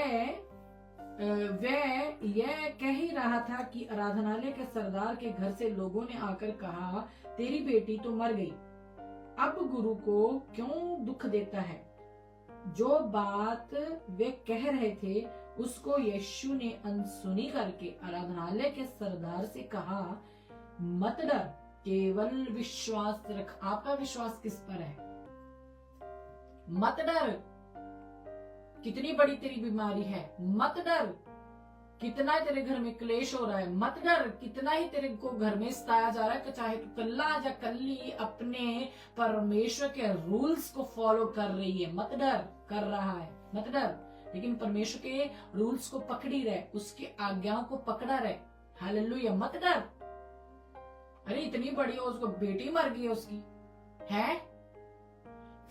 वह यह कह ही रहा था कि आराधनालय के सरदार के घर से लोगों ने आकर कहा, तेरी बेटी तो मर गई, अब गुरु को क्यों दुख देता है। जो बात वे कह रहे थे उसको यीशु ने अनसुनी करके आराधनालय के सरदार से कहा, मत डर, केवल विश्वास रख। आपका विश्वास किस पर है? मत डर, कितनी बड़ी तेरी बीमारी है, मत डर, कितना तेरे घर में क्लेश हो रहा है, मत डर, कितना ही तेरे को घर में सताया जा रहा है, चाहे तू कल्ला या कल्ली अपने परमेश्वर के रूल्स को फॉलो कर रही है, मत डर, कर रहा है, मत डर, लेकिन परमेश्वर के रूल्स को पकड़ी रहे, उसकी आज्ञाओं को पकड़ा रहे। हालेलुया, मत डर। अरे इतनी बड़ी हो, उसको बेटी मर गई उसकी है।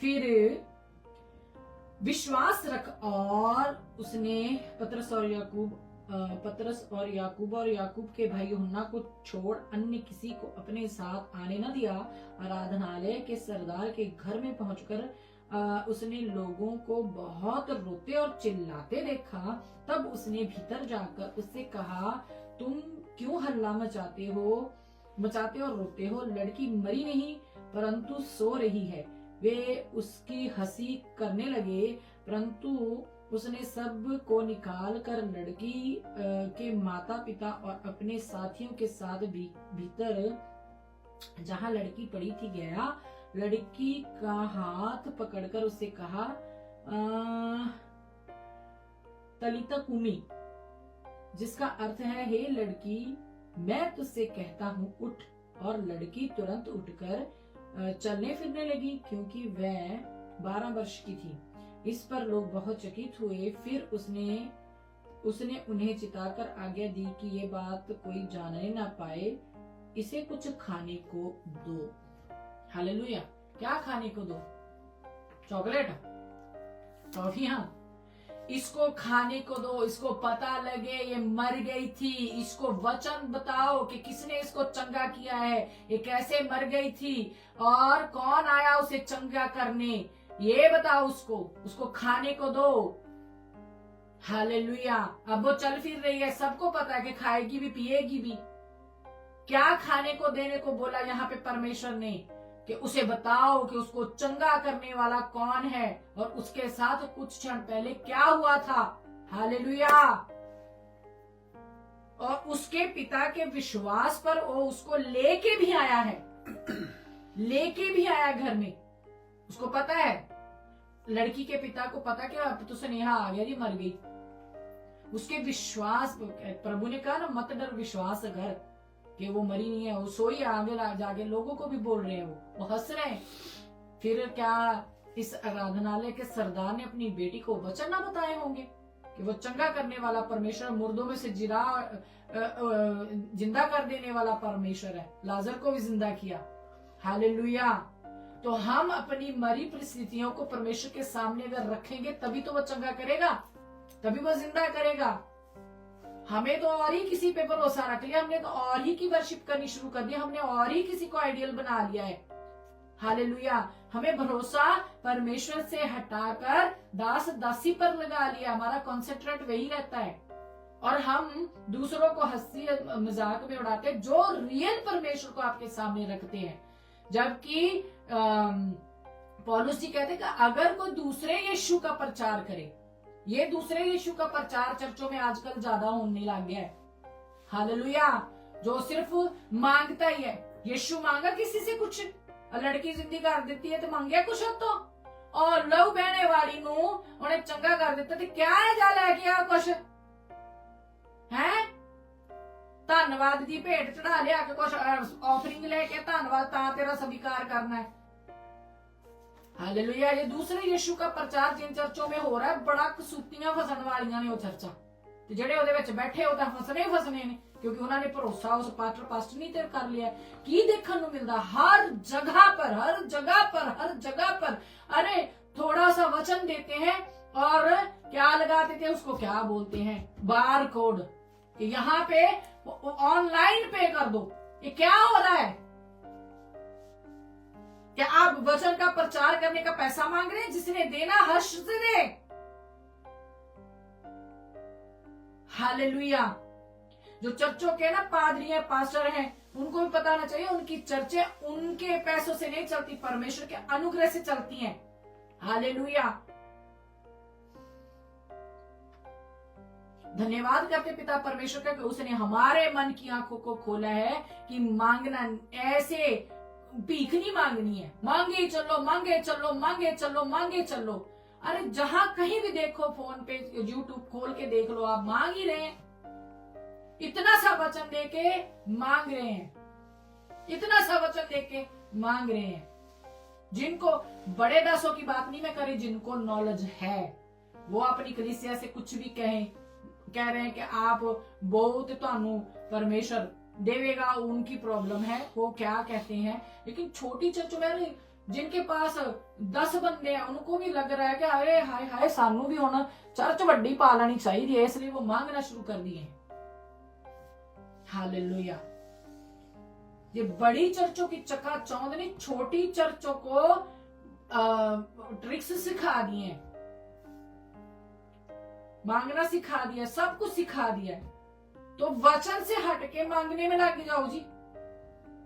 फिर विश्वास रख, और उसने पतरस और याकूब के भाई यूहन्ना को छोड़ अन्य किसी को अपने साथ आने न दिया। आराधनालय के सरदार के घर में पहुंचकर उसने लोगों को बहुत रोते और चिल्लाते देखा। तब उसने भीतर जाकर उससे कहा, तुम क्यों हल्ला मचाते और रोते हो? लड़की मरी नहीं परंतु सो रही है। वे उसकी हंसी करने लगे, परंतु उसने सब को निकाल कर लड़की के माता पिता और अपने साथियों के साथ भीतर जहां लड़की पड़ी थी गया। लड़की का हाथ पकड़कर उससे कहा, तलिता कुमी, जिसका अर्थ है, हे लड़की, मैं तुझसे कहता हूँ उठ। और लड़की तुरंत उठकर चलने फिरने लगी, क्योंकि वह 12 वर्ष की थी। इस पर लोग बहुत चकित हुए। फिर उसने उन्हें चिताकर आज्ञा दी कि ये बात कोई जानने ना पाए, इसे कुछ खाने को दो। हालेलुया। क्या खाने को दो? चॉकलेट, टॉफियां, इसको खाने को दो। इसको पता लगे ये मर गई थी, इसको वचन बताओ कि किसने इसको चंगा किया है, ये कैसे मर गई थी और कौन आया उसे चंगा करने, ये बताओ उसको खाने को दो। हालेलुया। अब वो चल फिर रही है, सबको पता है कि खाएगी भी पिएगी भी। क्या खाने को देने को बोला यहाँ पे परमेश्वर ने कि उसे बताओ कि उसको चंगा करने वाला कौन है और उसके साथ कुछ क्षण पहले क्या हुआ था। हालेलुया। और उसके पिता के विश्वास पर वो उसको लेके भी आया है, लेके भी आया घर में। उसको पता है, लड़की के पिता को पता कि अब तो स्नेहा आ गया जी, मर गई। उसके विश्वास, प्रभु ने कहा ना, मत डर, विश्वास कर कि वो मरी नहीं है, वो सोई। आगे जाके लोगों को भी बोल रहे हैं, वो हंस रहे हैं। फिर क्या इस आराधनालय के सरदार ने अपनी बेटी को वचन ना बताए होंगे कि वो चंगा करने वाला परमेश्वर, मुर्दों में से जिंदा कर देने वाला परमेश्वर है। लाजर को भी जिंदा किया। हालेलुया। तो हम अपनी मरी परिस्थितियों को परमेश्वर के सामने अगर रखेंगे तभी तो वो चंगा करेगा, तभी वो जिंदा करेगा। हमें तो और ही किसी पे भरोसा रख लिया, हमने तो और ही की वर्शिप करनी शुरू कर दी, हमने और ही किसी को आइडियल बना लिया है। हालेलुया। हमें भरोसा परमेश्वर से हटाकर दास दासी पर लगा लिया। हमारा कॉन्सेंट्रेट वही रहता है और हम दूसरों को हंसी मजाक में उड़ाते हैं, जो रियल परमेश्वर को आपके सामने रखते हैं। जबकि पौलुस जी कहते हैं कि अगर कोई दूसरे यीशु का प्रचार करे, ये दूसरे यीशु का प्रचार चर्चों में आजकल ज्यादा होने लग गया है। हालेलुया। जो सिर्फ मांगता ही है। यीशु मांगा किसी से कुछ, लड़की जिंदगी कर देती है तो मांगया कुछ तो, और लहू बहने वाली नू उन्हें चंगा कर देता तो क्या है जा लैके आ कुछ है। धन्यवाद दी भेंट चढ़ा लिया के कुछ ऑफरिंग लेके धन्यवाद ता तेरा स्वीकार करना है। हालेलुया। ये दूसरे यीशु का प्रचार जिन चर्चों में हो रहा है, बड़ा कसूतियां फसन वालियां ने वो चर्चा, ते जेड़े ओदे विच बैठे हो तां फसने ने, क्योंकि उन्होंने भरोसा उस पास्टर नहीं ते कर लिया। की देखने को मिलता हर जगह पर अरे थोड़ा सा वचन देते हैं और क्या लगा देते हैं, उसको क्या बोलते हैं, बार कोड, यहाँ पे ऑनलाइन पे कर दो। ये क्या हो रहा है? क्या आप वचन का प्रचार करने का पैसा मांग रहे हैं? जिसने देना हर्ष से दे। हालेलुया। जो चर्चों के ना पादरी हैं, पास्टर हैं, उनको भी पता होना चाहिए उनकी चर्चें उनके पैसों से नहीं चलती, परमेश्वर के अनुग्रह से चलती हैं। हालेलुया। धन्यवाद करते पिता परमेश्वर का कि उसने हमारे मन की आंखों को खोला है कि मांगना ऐसे भीख नहीं मांगनी है, मांगे चलो मांगे चलो मांगे चलो मांगे चलो। अरे जहां कहीं भी देखो, फोन पे यूट्यूब खोल के देख लो, आप मांग ही रहे हैं। इतना सा वचन देके मांग रहे हैं, इतना सा वचन देके मांग रहे हैं। जिनको बड़े दासों की बात नहीं मैं करी, जिनको नॉलेज है वो अपनी कलीसिया से कुछ भी कह रहे हैं कि आप बहुत तानू परमेश्वर देवेगा, उनकी प्रॉब्लम है, वो क्या कहते हैं। लेकिन छोटी चर्च में जिनके पास 10 बंदे हैं, उनको भी लग रहा है कि अरे हाय हाय सानू भी होना चर्च वड्डी पा लेनी चाहिए, इसलिए वो मांगना शुरू कर दिए। हालेलुया। ये बड़ी चर्चों की चकाचौंध ने छोटी चर्चों को ट्रिक्स सिखा दिए, मांगना सिखा दिया, सब कुछ सिखा दिया। तो वचन से हटके मांगने में लग जाओ जी।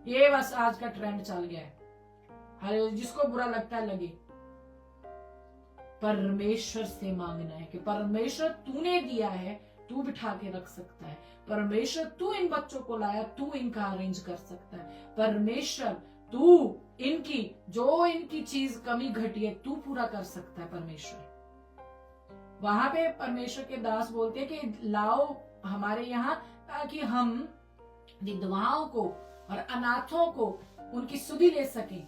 ये बस आज का ट्रेंड चल गया है। हर जिसको बुरा लगता है लगे। परमेश्वर से मांगना है कि परमेश्वर तूने दिया है, तू बिठा के रख सकता है। परमेश्वर तू इन बच्चों को लाया, तू इनका अरेंज कर सकता है। परमेश्वर तू इनकी चीज कमी घटी है, तू पूरा कर सकता है। परमेश्वर वहां पे परमेश्वर के दास बोलते हैं कि लाओ हमारे यहाँ, ताकि हम विधवाओं को और अनाथों को उनकी सुधि ले सके।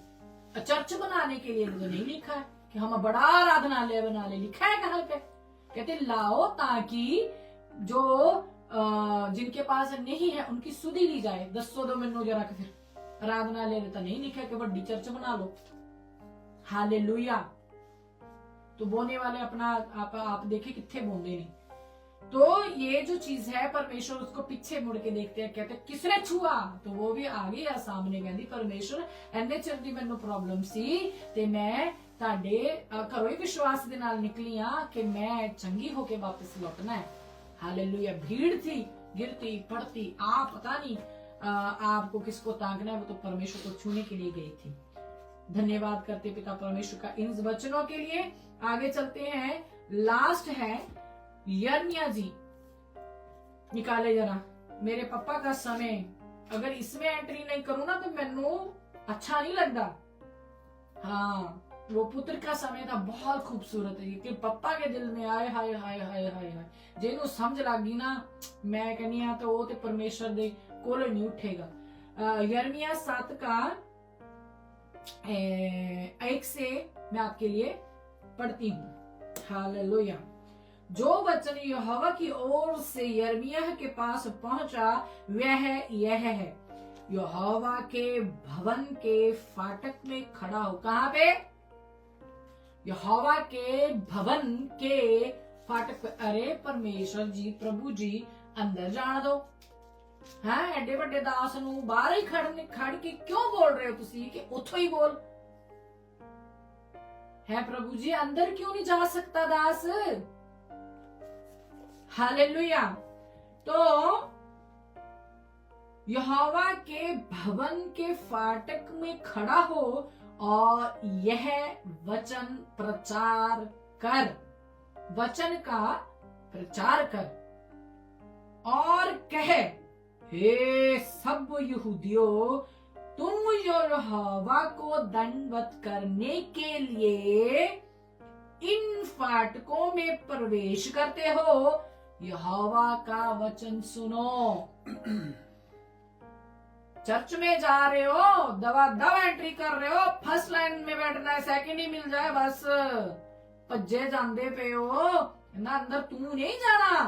चर्च बनाने के लिए तो नहीं लिखा है कि हम बड़ा आराधनालय बना ले, लिखा है कहाँ पे? कहते लाओ ताकि जो जिनके पास नहीं है उनकी सुधि ली जाए। 10 दो मिनट जरा के फिर आराधनालय तो नहीं लिखा कि बड़ी चर्च बना लो। हालेलुया। तो बोने वाले अपना आप देखे कितने बोंदे नहीं। तो ये जो चीज है, परमेश्वर उसको पीछे मुड़ के देखते हैं, कहते किसने छुआ, तो वो भी आ गई है सामने, कहती परमेश्वर एने चਿਰ ਦੀ ਮੈਨੂੰ प्रॉब्लम सी ते मैं ਤੁਹਾਡੇ ਘਰੋਂ ਹੀ विश्वास ਦੇ ਨਾਲ निकली हाँ कि मैं चंगी होके वापस लौटना है। हालेलुया। भीड़ थी, गिरती पड़ती, आप पता नहीं आपको किसको ताकना है, वो तो परमेश्वर को छूने के लिए गई थी। धन्यवाद करते पिता परमेश्वर का इन वचनों के लिए। आगे चलते हैं। लास्ट है यिर्मयाह जी, निकाले जरा। मेरे पापा का समय, अगर इसमें एंट्री नहीं करूं ना तो मैनू अच्छा नहीं लगता। हाँ, वो पुत्र का समय था, बहुत खूबसूरत है कि पापा के दिल में आए हाय हाय हाय हाय हाय। जिन्हों समझ लगी ना, मैं कहनी हाँ तो वो तो परमेश्वर दे कोल नहीं उठेगा। यिर्मयाह 7 का 1 से मैं आपके लिए पढ़ती हूँ। हालेलुया। जो वचन यहोवा की ओर से यिर्मयाह के पास पहुंचा वह यह है, यहोवा के भवन के फाटक में खड़ा हो। कहां पे? यहोवा के भवन के फाटक पे। अरे परमेश्वर जी, प्रभु जी अंदर जान दो। हाँ, एडे बड़े दास नू बाहर ही खड़ के क्यों बोल रहे हो तुसी कि उठो ही बोल है? प्रभु जी अंदर क्यों नहीं जा सकता दास? हालेलुया। तो यहोवा के भवन के फाटक में खड़ा हो और यह वचन प्रचार कर, वचन का प्रचार कर और कह, हे सब यहूदियों, तुम यहोवा को दंडवत करने के लिए इन फाटकों में प्रवेश करते हो। यहोवा का वचन सुनो। चर्च में जा रहे हो, दवा एंट्री कर रहे हो, फर्स्ट लाइन में बैठना है, सेकंड ही मिल जाए बस भज्जे जाते पे हो ना। अंदर तू नहीं जाना,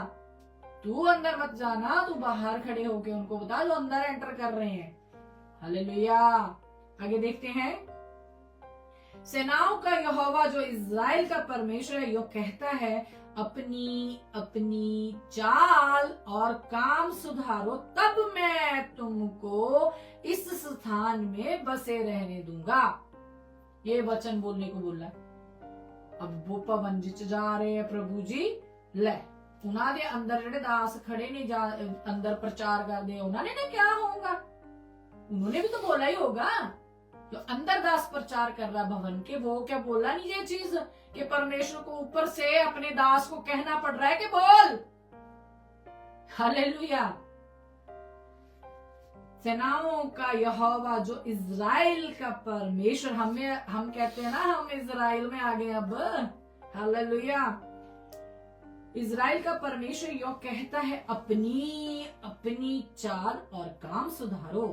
तू अंदर मत जाना, तू बाहर खड़े होके उनको बता जो अंदर एंटर कर रहे हैं। हालेलुया। आगे देखते हैं। सेनाओं का यहोवा जो इज़राइल का परमेश्वर है, यो कहता है, अपनी अपनी चाल और काम सुधारो, तब मैं तुमको इस स्थान में बसे रहने दूंगा। ये वचन बोलने को बोला। अब वो पवन जी जा रहे हैं प्रभु जी, ले ਉਹਨਾਂ ਦੇ ਅੰਦਰ ਜਿਹੜੇ दास खड़े ने जा अंदर प्रचार करते उन्होंने ने क्या होगा, उन्होंने भी तो बोला ही होगा। तो अंदर दास प्रचार कर रहा भवन के, वो क्या बोला नहीं ये चीज कि परमेश्वर को ऊपर से अपने दास को कहना पड़ रहा है कि बोल। हालेलुया। सेनाओं का यहोवा जो इज़राइल का परमेश्वर, हम कहते हैं ना हम इज़राइल में आ गए अब। हालेलुया। इज़राइल का परमेश्वर यो कहता है अपनी अपनी चाल और काम सुधारो।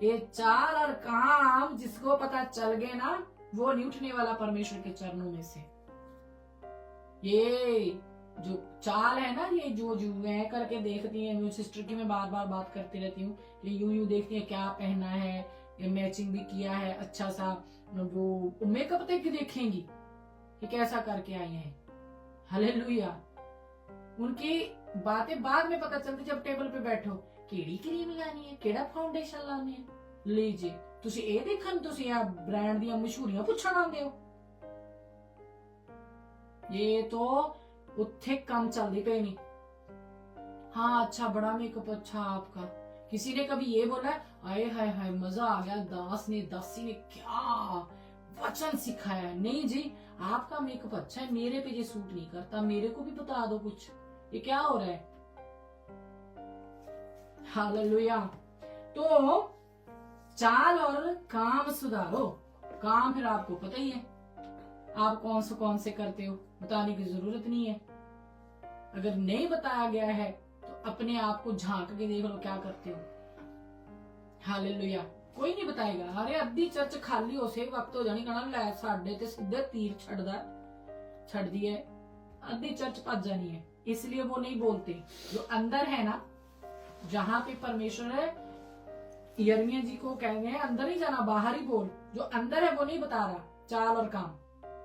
ये चाल और काम जिसको पता चल गए ना, वो नहीं उठने वाला परमेश्वर के चरणों में से। ये जो चाल है ना, ये जो मैं करके देखती है, मेरी सिस्टर की मैं बार बार बात करती रहती हूँ, ये यूं देखती है क्या पहना है, ये मैचिंग भी किया है अच्छा सा, वो मेकअप तक देखेंगी कि कैसा करके आई है। हालेलुया। उनकी बातें बाद में पता चलती जब टेबल पे बैठो, केड़ी क्रीम लानी है, केड़ा फाउंडेशन लानी है, लीजिए तुसी ये देखन, तुसी आ ब्रांड दी मशहूरियां पुछण आंदे हो। ये तो उत्थे कम चलती पे नहीं। हाँ अच्छा, बड़ा मेकअप अच्छा आपका। किसी ने कभी ये बोला आए हाय हाय मजा आ गया, दासी ने क्या वचन सिखाया। नहीं जी, आपका मेकअप अच्छा है, मेरे पे ये सूट नहीं करता, मेरे को भी बता दो कुछ, ये क्या हो रहा है। हालेलुया। तो चाल और काम सुधारो। काम फिर आपको पता ही है, आप कौन से करते हो, बताने की जरूरत नहीं है। अगर नहीं बताया गया है तो अपने आप को झांक के देख लो क्या करते हो। हालेलुया। कोई नहीं बताएगा। अरे अद्धी चर्च खाली हो से वक्त हो जानी, कहना लै साडे ते सीधे तीर छड़ दिए, अद्धी चर्च भज जानी है। इसलिए वो नहीं बोलते। जो अंदर है ना, जहां पे परमेश्वर है, यिर्मयाह जी को कह रहे हैं अंदर ही जाना, बाहर ही बोल। जो अंदर है वो नहीं बता रहा चाल और काम,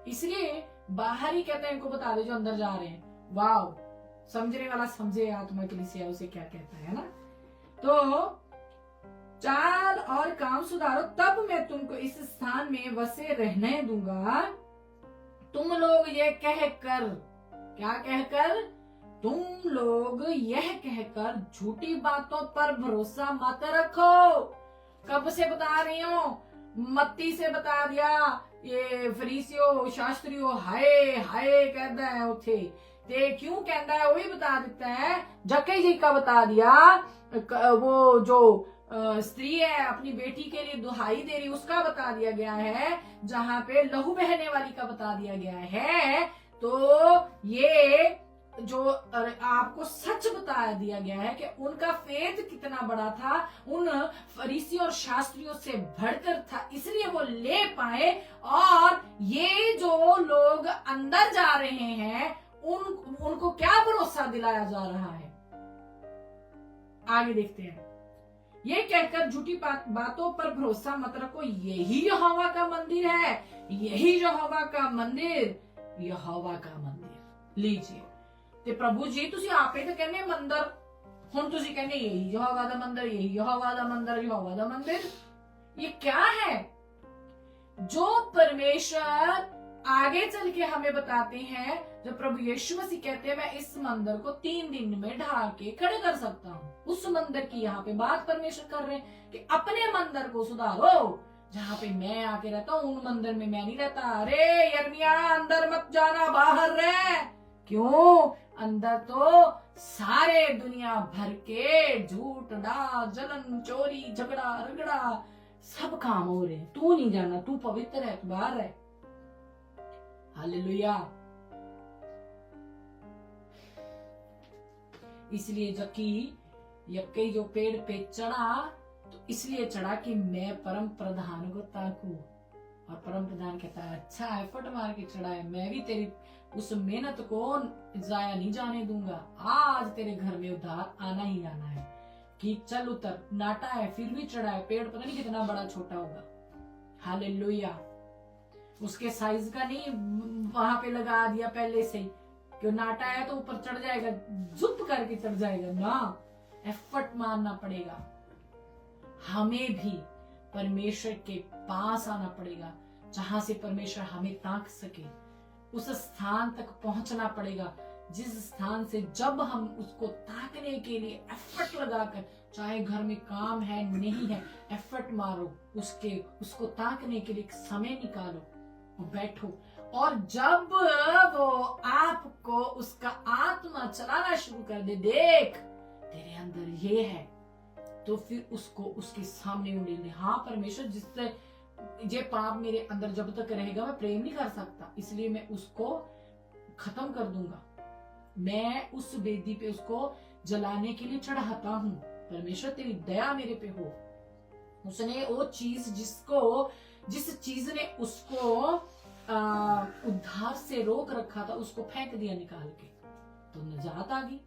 इसलिए बाहर ही कहते हैं इनको बता दे जो अंदर जा रहे हैं। वाव, समझने वाला समझे आत्मा के लिए उसे क्या कहता है ना। तो चाल और काम सुधारो, तब मैं तुमको इस स्थान में वसे रहने दूंगा। तुम लोग ये कहकर, क्या कहकर, तुम लोग यह कहकर झूठी बातों पर भरोसा मत रखो। कब से बता रही हूँ, मत्ती से बता दिया, ये फरीसियों शास्त्रियों हाय हाय कहता है उठे ते क्यों कहता है, वो भी बता देता है। जक्कई जी का बता दिया, वो जो स्त्री है अपनी बेटी के लिए दुहाई दे रही, उसका बता दिया गया है। जहां पे लहू बहने वाली का बता दिया गया है। तो ये जो आपको सच बता दिया गया है कि उनका फेथ कितना बड़ा था, उन फरीसियों और शास्त्रियों से बढ़कर था, इसलिए वो ले पाए। और ये जो लोग अंदर जा रहे हैं उनको क्या भरोसा दिलाया जा रहा है, आगे देखते हैं। ये कहकर झूठी बातों पर भरोसा मत रखो, यही यहोवा का मंदिर है, यही यहोवा का मंदिर, यहोवा का मंदिर। लीजिए ते प्रभु जी तुसी आपे तो कहने मंदिर, हुण तुसी कहने यही यहोवा दा मंदिर, यही यहोवा दा मंदिर, यहोवा दा मंदिर। ये क्या है जो परमेश्वर आगे चल के हमें बताते हैं। जब प्रभु यीशु मसीह कहते हैं मैं इस मंदिर को 3 दिन में ढा के खड़े कर सकता हूँ, उस मंदिर की यहाँ पे बात परमेश्वर कर रहे हैं कि अपने मंदिर को सुधारो। जहाँ पे मैं आके रहता हूँ उन मंदिर में मैं नहीं रहता। अरे यिर्मयाह अंदर मत जाना, बाहर रह। क्यों? अंदर तो सारे दुनिया भर के झूठ डाक जलन चोरी झगड़ा रगड़ा सब काम हो रहे हैं। तू नहीं जाना, तू पवित्र है, तू बाहर है। हालेलुया। इसलिए यक्कई जो पेड़ पे चढ़ा तो इसलिए चढ़ा कि मैं परम प्रधान को ताकू। और परम प्रधान कहता है अच्छा एफर्ट मार के चढ़ा है, मैं भी तेरी उस मेहनत को जाया नहीं जाने दूंगा। आज तेरे घर में उद्धार आना ही आना है। कि चल उतर, नाटा है फिर भी चढ़ा है, पेड़ पता नहीं कितना बड़ा छोटा होगा। हालेलुया। उसके साइज का नहीं वहां पे लगा दिया पहले से ही, क्यों नाटा है तो ऊपर चढ़ जाएगा, जुप करके चढ़ जाएगा ना, एफर्ट मारना पड़ेगा। हमें भी परमेश्वर के पास आना पड़ेगा, जहां से परमेश्वर हमें ताक सके। उस स्थान तक पहुंचना पड़ेगा जिस स्थान से जब हम उसको ताकने के लिए एफर्ट लगाकर, चाहे घर में काम है नहीं है, एफर्ट मारो, उसको ताकने के लिए एक समय निकालो और बैठो। और जब वो आपको उसका आत्मा चलाना शुरू कर दे, देख तेरे अंदर ये है, तो फिर उसको उसके सामने उंगली दे। हाँ परमेश्वर, जिससे ये पाप मेरे अंदर जब तक रहेगा मैं प्रेम नहीं कर सकता, इसलिए मैं उसको खत्म कर दूंगा, मैं उस वेदी पे उसको जलाने के लिए चढ़ाता हूँ। परमेश्वर तेरी दया मेरे पे हो। उसने वो चीज जिस चीज ने उसको उद्धार से रोक रखा था, उसको फेंक दिया निकाल के, तो निजात आ गई।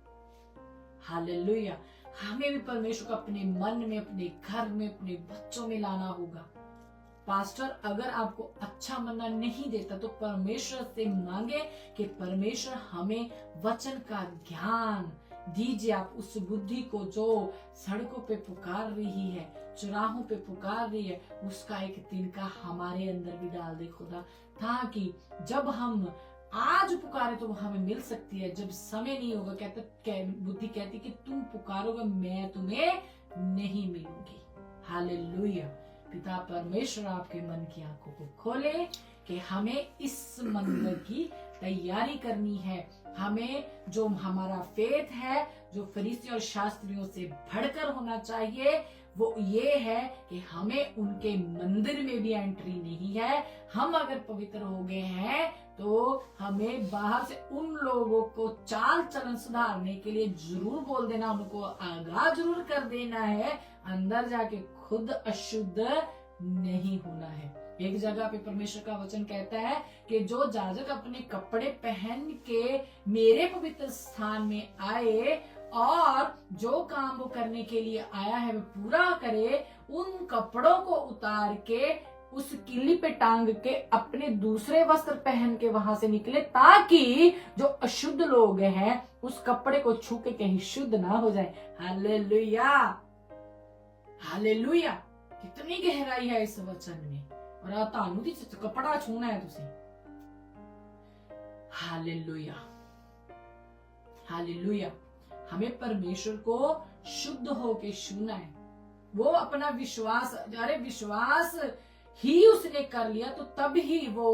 हालेलुया। हमें भी परमेश्वर को अपने मन में, अपने घर में, अपने बच्चों में लाना होगा। पास्टर अगर आपको अच्छा मन्ना नहीं देता तो परमेश्वर से मांगे कि परमेश्वर हमें वचन का ज्ञान दीजिए। आप उस बुद्धि को जो सड़कों पे पुकार रही है, चौराहों पे पुकार रही है, उसका एक तिनका हमारे अंदर भी डाल दे खुदा, ताकि जब हम आज पुकारे तो हमें मिल सकती है, जब समय नहीं होगा बुद्धि कहती कि तुम पुकारोगे मैं तुम्हें नहीं मिलूंगी। हालेलुया। पिता परमेश्वर आपके मन की आंखों को खोले कि हमें इस मंदिर की तैयारी करनी है। हमें जो हमारा फेथ है, जो फरीसी और शास्त्रियों से बढ़कर होना चाहिए, वो ये है कि हमें उनके मंदिर में भी एंट्री नहीं है। हम अगर पवित्र हो गए हैं तो हमें बाहर से उन लोगों को चाल चलन सुधारने के लिए जरूर बोल देना, उनको आगाह जरूर कर देना है, अंदर जाके खुद अशुद्ध नहीं होना है। एक जगह पे परमेश्वर का वचन कहता है कि जो जाजक अपने कपड़े पहन के मेरे पवित्र स्थान में आए और जो काम वो करने के लिए आया है वो पूरा करे, उन कपड़ों को उतार के उस किल्ली पे टांग के अपने दूसरे वस्त्र पहन के वहां से निकले, ताकि जो अशुद्ध लोग हैं उस कपड़े को छू के कहीं शुद्ध ना हो जाए। Hallelujah, hallelujah. कितनी गहराई है इस वचन में। और तानू दी कपड़ा छूना है तुसी। Hallelujah, hallelujah. हमें परमेश्वर को शुद्ध होके छूना है। वो अपना विश्वास, अरे विश्वास ही उसने कर लिया तो तब ही वो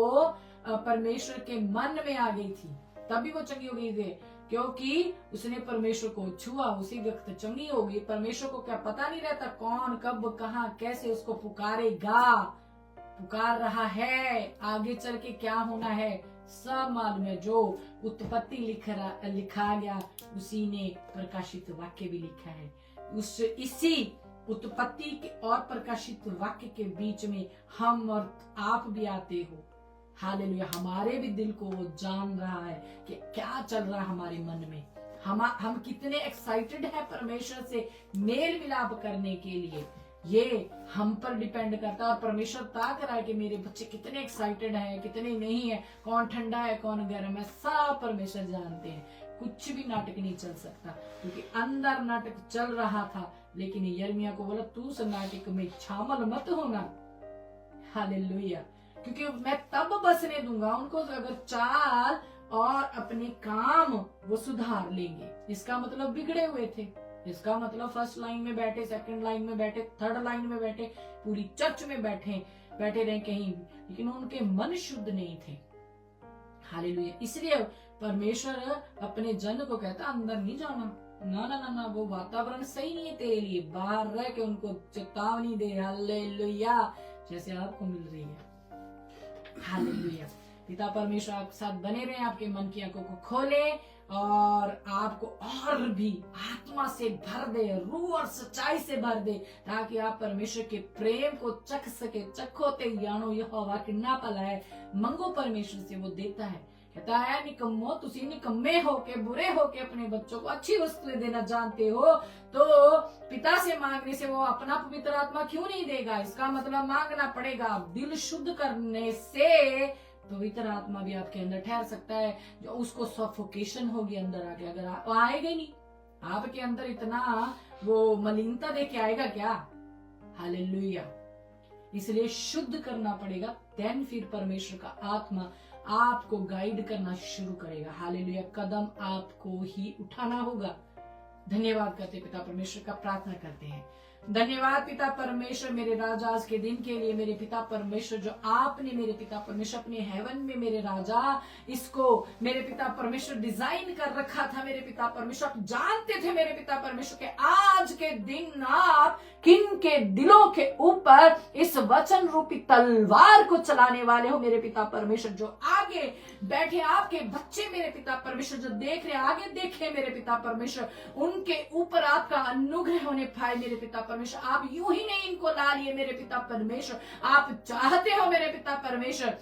परमेश्वर के मन में आ गई थी, तभी वो चंगी हो गई थी, क्योंकि उसने परमेश्वर को छुआ, उसी वक्त चंगी हो गई। परमेश्वर को क्या पता नहीं रहता कौन कब कहां कैसे उसको पुकारेगा, पुकार रहा है, आगे चल के क्या होना है सब मालूम है। जो उत्पत्ति लिखा गया उसी ने प्रकाशित वाक्य भी लिखा है। इसी उत्पत्ति के और प्रकाशित वाक्य के बीच में हम और आप भी आते हो। हालेलुया। हमारे भी दिल को वो जान रहा है कि क्या चल रहा है हमारे मन में, हम कितने एक्साइटेड हैं परमेश्वर से मेल मिलाप करने के लिए। ये हम पर डिपेंड करता है। और परमेश्वर ताक रहा है कि मेरे बच्चे कितने एक्साइटेड हैं, कितने नहीं है, कौन ठंडा है कौन गर्म है, सब परमेश्वर जानते हैं। कुछ भी नाटक नहीं चल सकता, क्योंकि अंदर नाटक चल रहा था, लेकिन यिर्मयाह को बोला तू उस नाटक में शामिल मत होना। हालेलुया। क्योंकि मैं तब बसने दूंगा उनको अगर चाल और अपने काम वो सुधार लेंगे। इसका मतलब बिगड़े हुए थे, इसका मतलब फर्स्ट लाइन में बैठे, सेकंड लाइन में बैठे, थर्ड लाइन में बैठे, पूरी चर्च में बैठे रहे कहीं भी, लेकिन उनके मन शुद्ध नहीं थे। हालेलुया। इसलिए परमेश्वर अपने जन को कहता अंदर नहीं जाना, ना ना ना ना, वो वातावरण सही नहीं है तेरे लिए, बाहर रह के उनको चेतावनी दे। हालेलुया। जैसे आपको मिल रही है। हालेलुया। पिता परमेश्वर आपके साथ बने रहे, आपके मन की आंखों को खोले और आपको और भी आत्मा से भर दे, रूह और सच्चाई से भर दे, ताकि आप परमेश्वर के प्रेम को चख सके। चखो ते जानो यहोवा कितना भला है, मंगो परमेश्वर से, वो देता है। कहता है निकम्मो, तुसी निकम्मे होके, बुरे होके अपने बच्चों को अच्छी वस्तुएं देना जानते हो, तो पिता से मांगने से वो अपना पवित्र आत्मा क्यों नहीं देगा? इसका मतलब मांगना पड़ेगा। दिल शुद्ध करने से पवित्र आत्मा भी आपके अंदर ठहर सकता है। जो उसको सफोकेशन होगी अंदर आके, अगर आएगा ही नहीं आपके अंदर, इतना वो मलिनता देके आएगा क्या? हालेलुया। इसलिए शुद्ध करना पड़ेगा, देन फिर परमेश्वर का आत्मा आपको गाइड करना शुरू करेगा। हालेलुया। कदम आपको ही उठाना होगा। धन्यवाद करते पिता परमेश्वर का, प्रार्थना करते हैं। धन्यवाद पिता परमेश्वर मेरे राजा आज के दिन के लिए। मेरे पिता परमेश्वर जो आपने मेरे पिता परमेश्वर अपने हेवन में मेरे राजा इसको मेरे पिता परमेश्वर डिजाइन कर रखा था। मेरे पिता परमेश्वर आप जानते थे मेरे पिता परमेश्वर के आज के दिन आप किन के दिलों के ऊपर इस वचन रूपी तलवार को चलाने वाले हो। मेरे पिता परमेश्वर जो आगे बैठे आपके बच्चे मेरे पिता परमेश्वर जो देख रहे आगे देखे मेरे पिता परमेश्वर, उनके ऊपर आपका अनुग्रह होने पाए मेरे पिता परमेश्वर। आप यूं ही नहीं इनको ला लिए मेरे पिता परमेश्वर, आप चाहते हो मेरे पिता परमेश्वर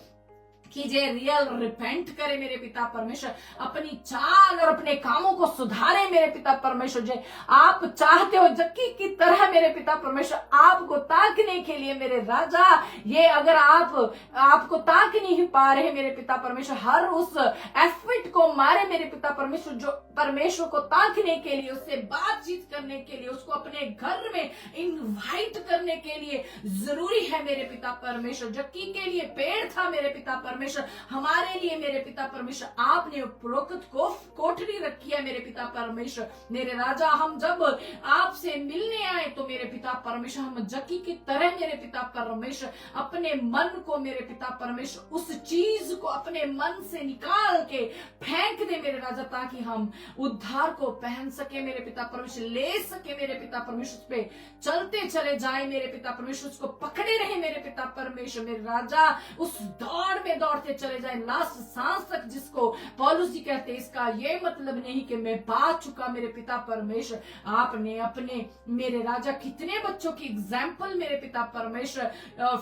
कि जे रियल रिपेंट करे मेरे पिता परमेश्वर, अपनी चाल और अपने कामों को सुधारे मेरे पिता परमेश्वर। जे आप चाहते हो जक्की की तरह मेरे पिता परमेश्वर आपको ताकने के लिए मेरे राजा, ये अगर आपको ताक नहीं पा रहे मेरे पिता परमेश्वर, हर उस एफर्ट को मारे मेरे पिता परमेश्वर जो परमेश्वर को ताकने के लिए, उससे बातचीत करने के लिए, उसको अपने घर में इनवाइट करने के लिए जरूरी है मेरे पिता परमेश्वर। जक्की के लिए पेड़ था मेरे पिता परमेश्वर, हमारे लिए मेरे पिता परमेश्वर आपने उपरोक्त को कोठरी रखी है मेरे पिता परमेश्वर। मेरे राजा हम जब आपसे मिलने आए तो मेरे पिता परमेश्वर हम जक्की की तरह मेरे पिता परमेश्वर अपने मन को मेरे पिता परमेश्वर उस चीज को अपने मन से निकाल के फेंक दे मेरे राजा, ताकि हम उद्धार को पहन सके मेरे पिता परमेश्वर, ले सके मेरे पिता परमेश्वर, पे चलते चले जाए मेरे पिता परमेश्वर, उसको पकड़े रहे मेरे पिता परमेश्वर। मेरे राजा उस दौड़ में दौड़ते चले जाए लास्ट सांस तक, जिसको पौलुस जी कहते हैं इसका ये मतलब नहीं कि मैं पा चुका मेरे पिता परमेश्वर। आपने अपने मेरे राजा कितने बच्चों की एग्जाम्पल मेरे पिता परमेश्वर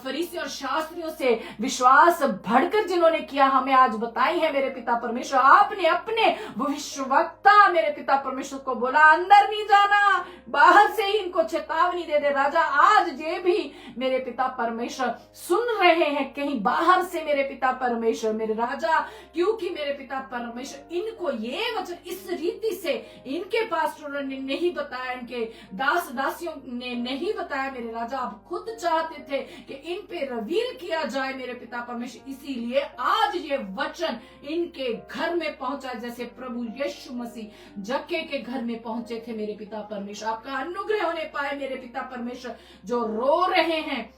फरीसी और शास्त्रियों से विश्वास बढ़कर जिन्होंने किया हमें आज बताई है मेरे पिता परमेश्वर। आपने अपने भविष्यवक्ता मेरे पिता परमेश्वर को बोला अंदर नहीं जाना, बाहर से ही इनको चेतावनी दे दे राजा। आज ये भी मेरे पिता परमेश्वर सुन रहे हैं कहीं बाहर से मेरे पिता परमेश्वर मेरे राजा, क्योंकि मेरे पिता परमेश्वर इनको ये वचन इस रीति से इनके पास्टरों ने नहीं बताया, इनके दास दासियों ने नहीं बताया मेरे राजा, आप खुद चाहते थे कि इन पे रिवील किया जाए मेरे पिता परमेश्वर। इसीलिए आज ये वचन इनके घर में पहुंचा, जैसे प्रभु यीशु मसीह जक्के के घर में पहुंचे थे मेरे पिता परमेश्वर। आपका अनुग्रह होने पाए मेरे पिता परमेश्वर, जो रो रहे हैं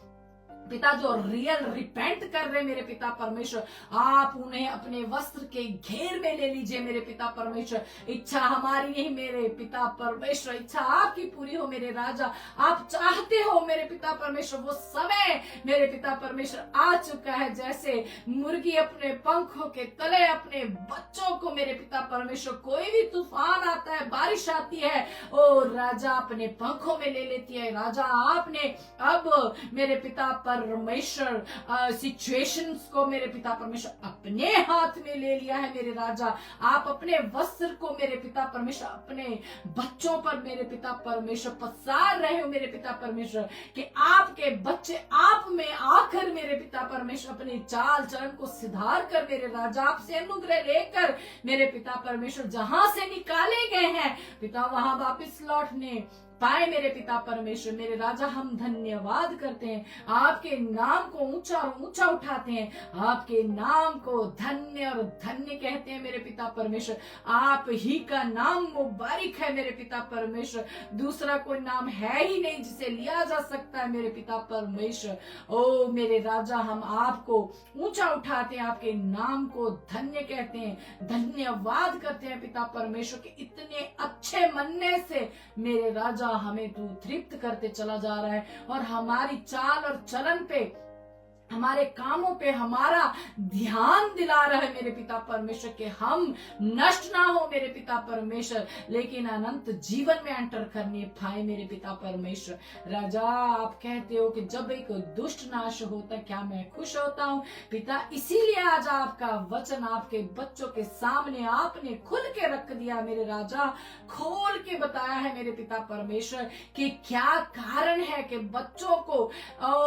पिता, जो रियल रिपेंट कर रहे मेरे पिता परमेश्वर, आप उन्हें अपने वस्त्र के घेर में ले लीजिए मेरे पिता परमेश्वर। इच्छा हमारी नहीं मेरे पिता परमेश्वर, इच्छा आपकी पूरी हो मेरे राजा। आप चाहते हो मेरे पिता परमेश्वर, वो समय मेरे पिता परमेश्वर आ चुका है जैसे मुर्गी अपने पंखों के तले अपने बच्चों को मेरे पिता परमेश्वर, कोई भी तूफान आता है, बारिश आती है, ओ राजा अपने पंखों में ले लेती है। राजा आपने अब मेरे पिता परमेश्वर सिचुएशंस को मेरे पिता परमेश्वर अपने हाथ में ले लिया है मेरे राजा। आप अपने वस्त्र को मेरे पिता परमेश्वर अपने बच्चों पर मेरे पिता परमेश्वर पसार रहे हो मेरे पिता परमेश्वर, कि आपके बच्चे आप में आकर मेरे पिता परमेश्वर अपनी चाल चलन को सुधार कर मेरे राजा आपसे अनुग्रह लेकर मेरे पिता परमेश्वर जहां से निकाले गए हैं पिता वहां वापिस लौटने पाए मेरे पिता परमेश्वर। मेरे राजा हम धन्यवाद करते हैं, आपके नाम को ऊंचा और ऊंचा उठाते हैं, आपके नाम को धन्य और धन्य कहते हैं मेरे पिता परमेश्वर। आप ही का नाम मुबारक है मेरे पिता परमेश्वर, दूसरा कोई नाम है ही नहीं जिसे लिया जा सकता है मेरे पिता परमेश्वर। ओ मेरे राजा हम आपको ऊंचा उठाते हैं, आपके नाम को धन्य कहते हैं, धन्यवाद करते हैं पिता परमेश्वर के इतने अच्छे मनने से मेरे राजा हमें तू तृप्त करते चला जा रहा है, और हमारी चाल और चलन पे, हमारे कामों पे हमारा ध्यान दिला रहा है मेरे पिता परमेश्वर के हम नष्ट ना हो मेरे पिता परमेश्वर, लेकिन अनंत जीवन में एंटर करने पाए मेरे पिता परमेश्वर। राजा आप कहते हो कि जब एक दुष्ट नाश होता क्या मैं खुश होता हूँ पिता, इसीलिए आज आपका वचन आपके बच्चों के सामने आपने खुल के रख दिया मेरे राजा, खोल के बताया है मेरे पिता परमेश्वर कि क्या कारण है कि बच्चों को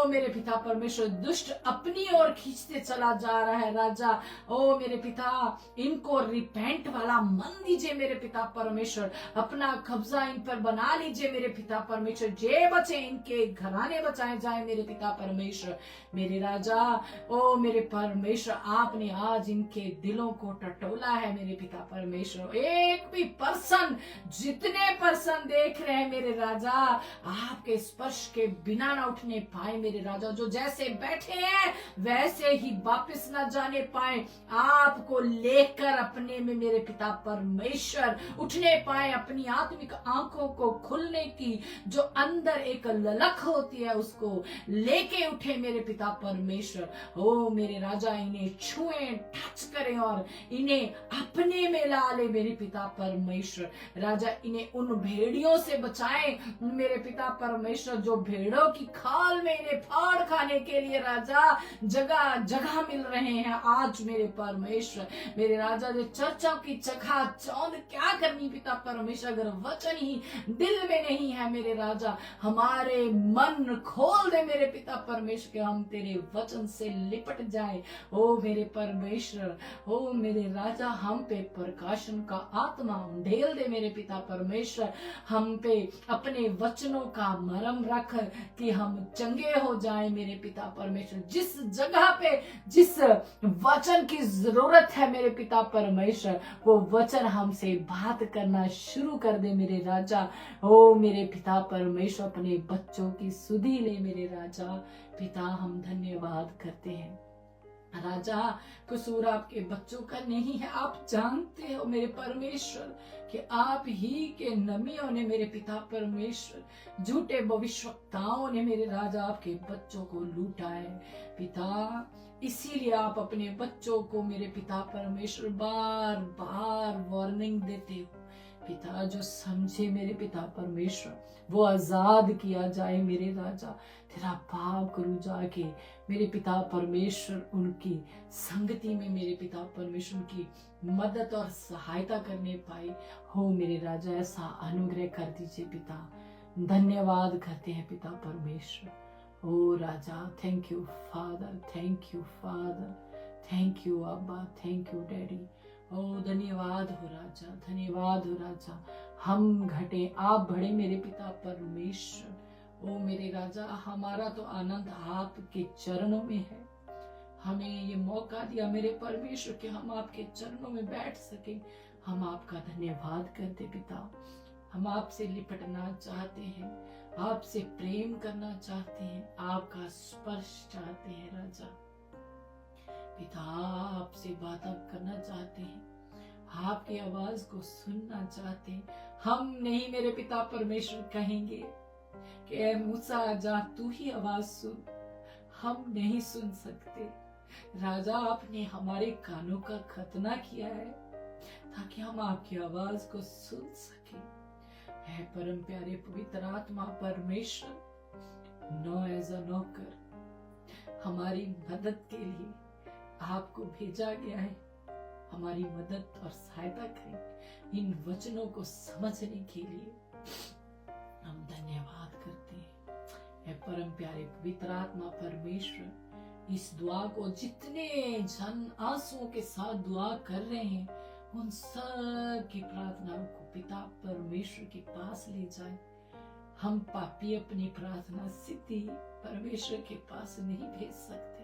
मेरे पिता परमेश्वर दुष्ट परमेश्वर अपनी ओर खींचते चला जा रहा है राजा। ओ मेरे पिता, इनको रिपेंट वाला मन दीजिए मेरे पिता परमेश्वर, अपना कब्जा इन पर बना लीजिए मेरे पिता परमेश्वर। जे बचे इनके घराने बचाए जाए मेरे पिता परमेश्वर। मेरे राजा, ओ मेरे परमेश्वर, आपने आज इनके दिलों को टटोला है मेरे पिता परमेश्वर। एक भी पर्सन, जितने पर्सन देख रहे हैं मेरे राजा, आपके स्पर्श के बिना ना उठने पाए मेरे राजा। जो जैसे बैठे हैं वैसे ही वापस ना जाने पाए, आपको लेकर अपने में मेरे पिता परमेश्वर उठने पाए। अपनी आत्मिक आंखों को खुलने की जो अंदर एक ललक होती है उसको लेके उठे मेरे पिता परमेश्वर। ओ मेरे राजा, इन्हें छुए, टच करें और इन्हें अपने में ला ले मेरे पिता परमेश्वर। राजा, इन्हें उन भेड़ियों से बचाएं मेरे पिता परमेश्वर, जो भेड़ों की खाल में इन्हें फाड़ खाने के लिए राजा जगह जगह मिल रहे हैं आज मेरे परमेश्वर। मेरे राजा, जो चर्चाओं की जगह चौंध क्या करनी पिता परमेश्वर, अगर वचन ही दिल में नहीं है मेरे राजा, हमारे मन खोल दे मेरे पिता परमेश्वर के हम तेरे वचन से लिपट जाए। ओ मेरे परमेश्वर, ओ मेरे राजा, हम पे प्रकाशन का आत्मा ढेल दे मेरे पिता परमेश्वर। हम पे अपने वचनों का मरम रख कि हम चंगे हो जाएं मेरे पिता परमेश्वर। जिस जगह पे जिस वचन की जरूरत है मेरे पिता परमेश्वर, वो वचन हमसे बात करना शुरू कर दे मेरे राजा। ओ मेरे पिता परमेश्वर, अपने बच्चों की सुधि ले मेरे राजा। पिता, हम धन्यवाद करते हैं राजा। कसूर आपके बच्चों का नहीं है, आप जानते हो मेरे परमेश्वर कि आप ही के नबियों ने मेरे पिता परमेश्वर, झूठे भविष्यवक्ताओं ने मेरे राजा आपके बच्चों को लूटा है पिता। इसीलिए आप अपने बच्चों को मेरे पिता परमेश्वर बार बार वार्निंग देते हो पिता। जो समझे मेरे पिता परमेश्वर वो आजाद किया जाए मेरे राजा। तेरा पाप करूं जाके मेरे पिता परमेश्वर, उनकी संगति में मेरे पिता परमेश्वर की मदद और सहायता करने पाए हो मेरे राजा। ऐसा अनुग्रह कर दीजिए पिता। धन्यवाद करते हैं पिता परमेश्वर। ओ राजा, thank you father, thank you father, thank you अब्बा, थैंक यू डैडी। ओ धन्यवाद हो राजा, धन्यवाद हो राजा। हम घटे आप बढ़े मेरे पिता परमेश्वर। ओ मेरे राजा, हमारा तो आनंद आपके चरणों में है। हमें ये मौका दिया मेरे परमेश्वर कि हम आपके चरणों में बैठ सके। हम आपका धन्यवाद करते पिता। हम आपसे लिपटना चाहते हैं, आपसे प्रेम करना चाहते हैं, आपका स्पर्श चाहते हैं राजा। पिता, आपसे बातें करना चाहते हैं, आपकी आवाज को सुनना चाहते हैं। हम नहीं मेरे पिता परमेश्वर कहेंगे कि ऐ मूसा जा तू ही आवाज सुन, हम नहीं सुन सकते राजा। आपने हमारे कानों का खतना किया है ताकि हम आपकी आवाज को सुन सके। है परम प्यारे पवित्र आत्मा परमेश्वर, नो एज अ नौकर हमारी मदद के लिए आपको भेजा गया है। हमारी मदद और सहायता करें इन वचनों को समझने के लिए। हम धन्यवाद करते हैं। है परम प्यारे पवित्र आत्मा परमेश्वर, इस दुआ को जितने जन आंसुओं के साथ दुआ कर रहे हैं, उन सब की प्रार्थनाओं को पिता परमेश्वर के पास ले जाए। हम पापी अपनी प्रार्थना सीधी परमेश्वर के पास नहीं भेज सकते।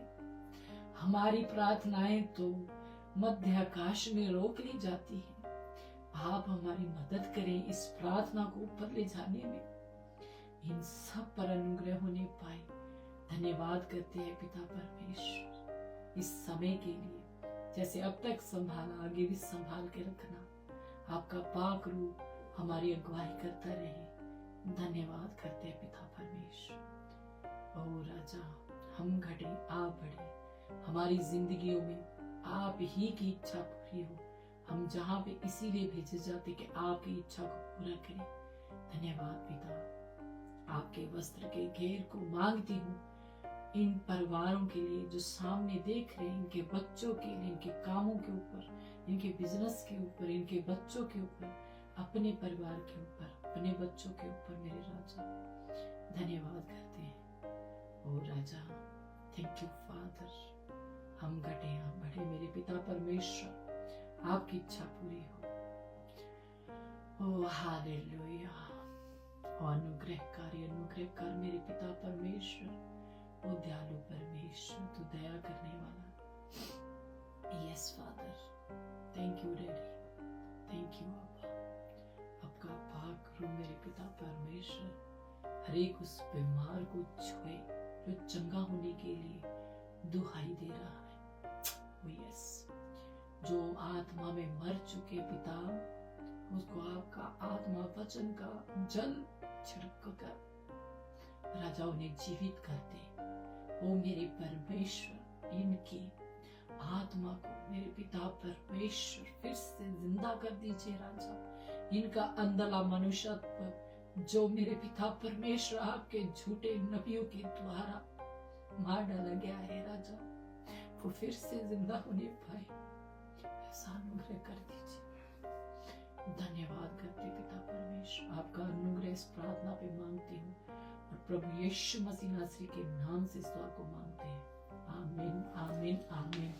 हमारी प्रार्थनाएं तो मध्य आकाश में रोक ली जाती हैं। आप हमारी मदद करें इस प्रार्थना को ऊपर ले जाने में। इन सब पर अनुग्रह होने पाए। धन्यवाद करते हैं पिता परमेश्वर इस समय के लिए। जैसे अब तक संभाला, आगे भी संभाल के रखना। आपका पाक रूप हमारी अगुवाई करता रहे। धन्यवाद करते हैं पिता परमेश्वर। ओ राजा, हम घटे आप बढ़े, हमारी जिंदगियों में आप ही की इच्छा पूरी हो। हम जहाँ पे इसीलिए भेजे जाते कि आपकी इच्छा को पूरा करें। धन्यवाद पिता। आपके वस्त्र के घेर को मांगती हूँ इन परिवारों के लिए जो सामने देख रहे हैं, इनके बच्चों के लिए, इनके कामों के ऊपर, इनके बिजनेस के ऊपर, इनके बच्चों के ऊपर, अपने परिवार के ऊपर, अपने बच्चों के ऊपर मेरे राजा। धन्यवाद करते हैं। ओ राजा, थैंक यू फादर। हम घटे आप बढ़े मेरे पिता परमेश्वर, आपकी इच्छा पूरी हो। ओ हालेलुया। और अनुग्रह कर मेरे पिता परमेश्वर, ओ दयालु परमेश्वर, तू दया करने वाला। Yes father, thank you daddy, thank you अब्बा। आपका भाग करो मेरे पिता परमेश्वर, हर एक उस बीमार को छुए जो चंगा होने के लिए दुहाई दे रहा है। ओ यस, जो आत्मा में मर चुके पिता, उसको आपका आत्मा वचन का जल छिड़क कर राजा उन्हें जीवित कर दे। ओ मेरे परमेश्वर, इनकी आत्मा को मेरे पिता परमेश्वर फिर से जिंदा कर दीजिए राजा। इनका अंधला मनुष्यत्व जो मेरे पिता परमेश्वर आपके झूठे नबियों के द्वारा मार डाला गया है राजा, वो फिर से जिंदा होने पाए, ऐसा अनुग्रह कर दीजिए। धन्यवाद करते पिता परमेश्वर, आपका अनुग्रह इस प्रार्थना पे मांगती हूँ और प्रभु यीशु मसीह नासरी के नाम से इस दुआ को मांगते हैं। आमीन आमीन आमीन।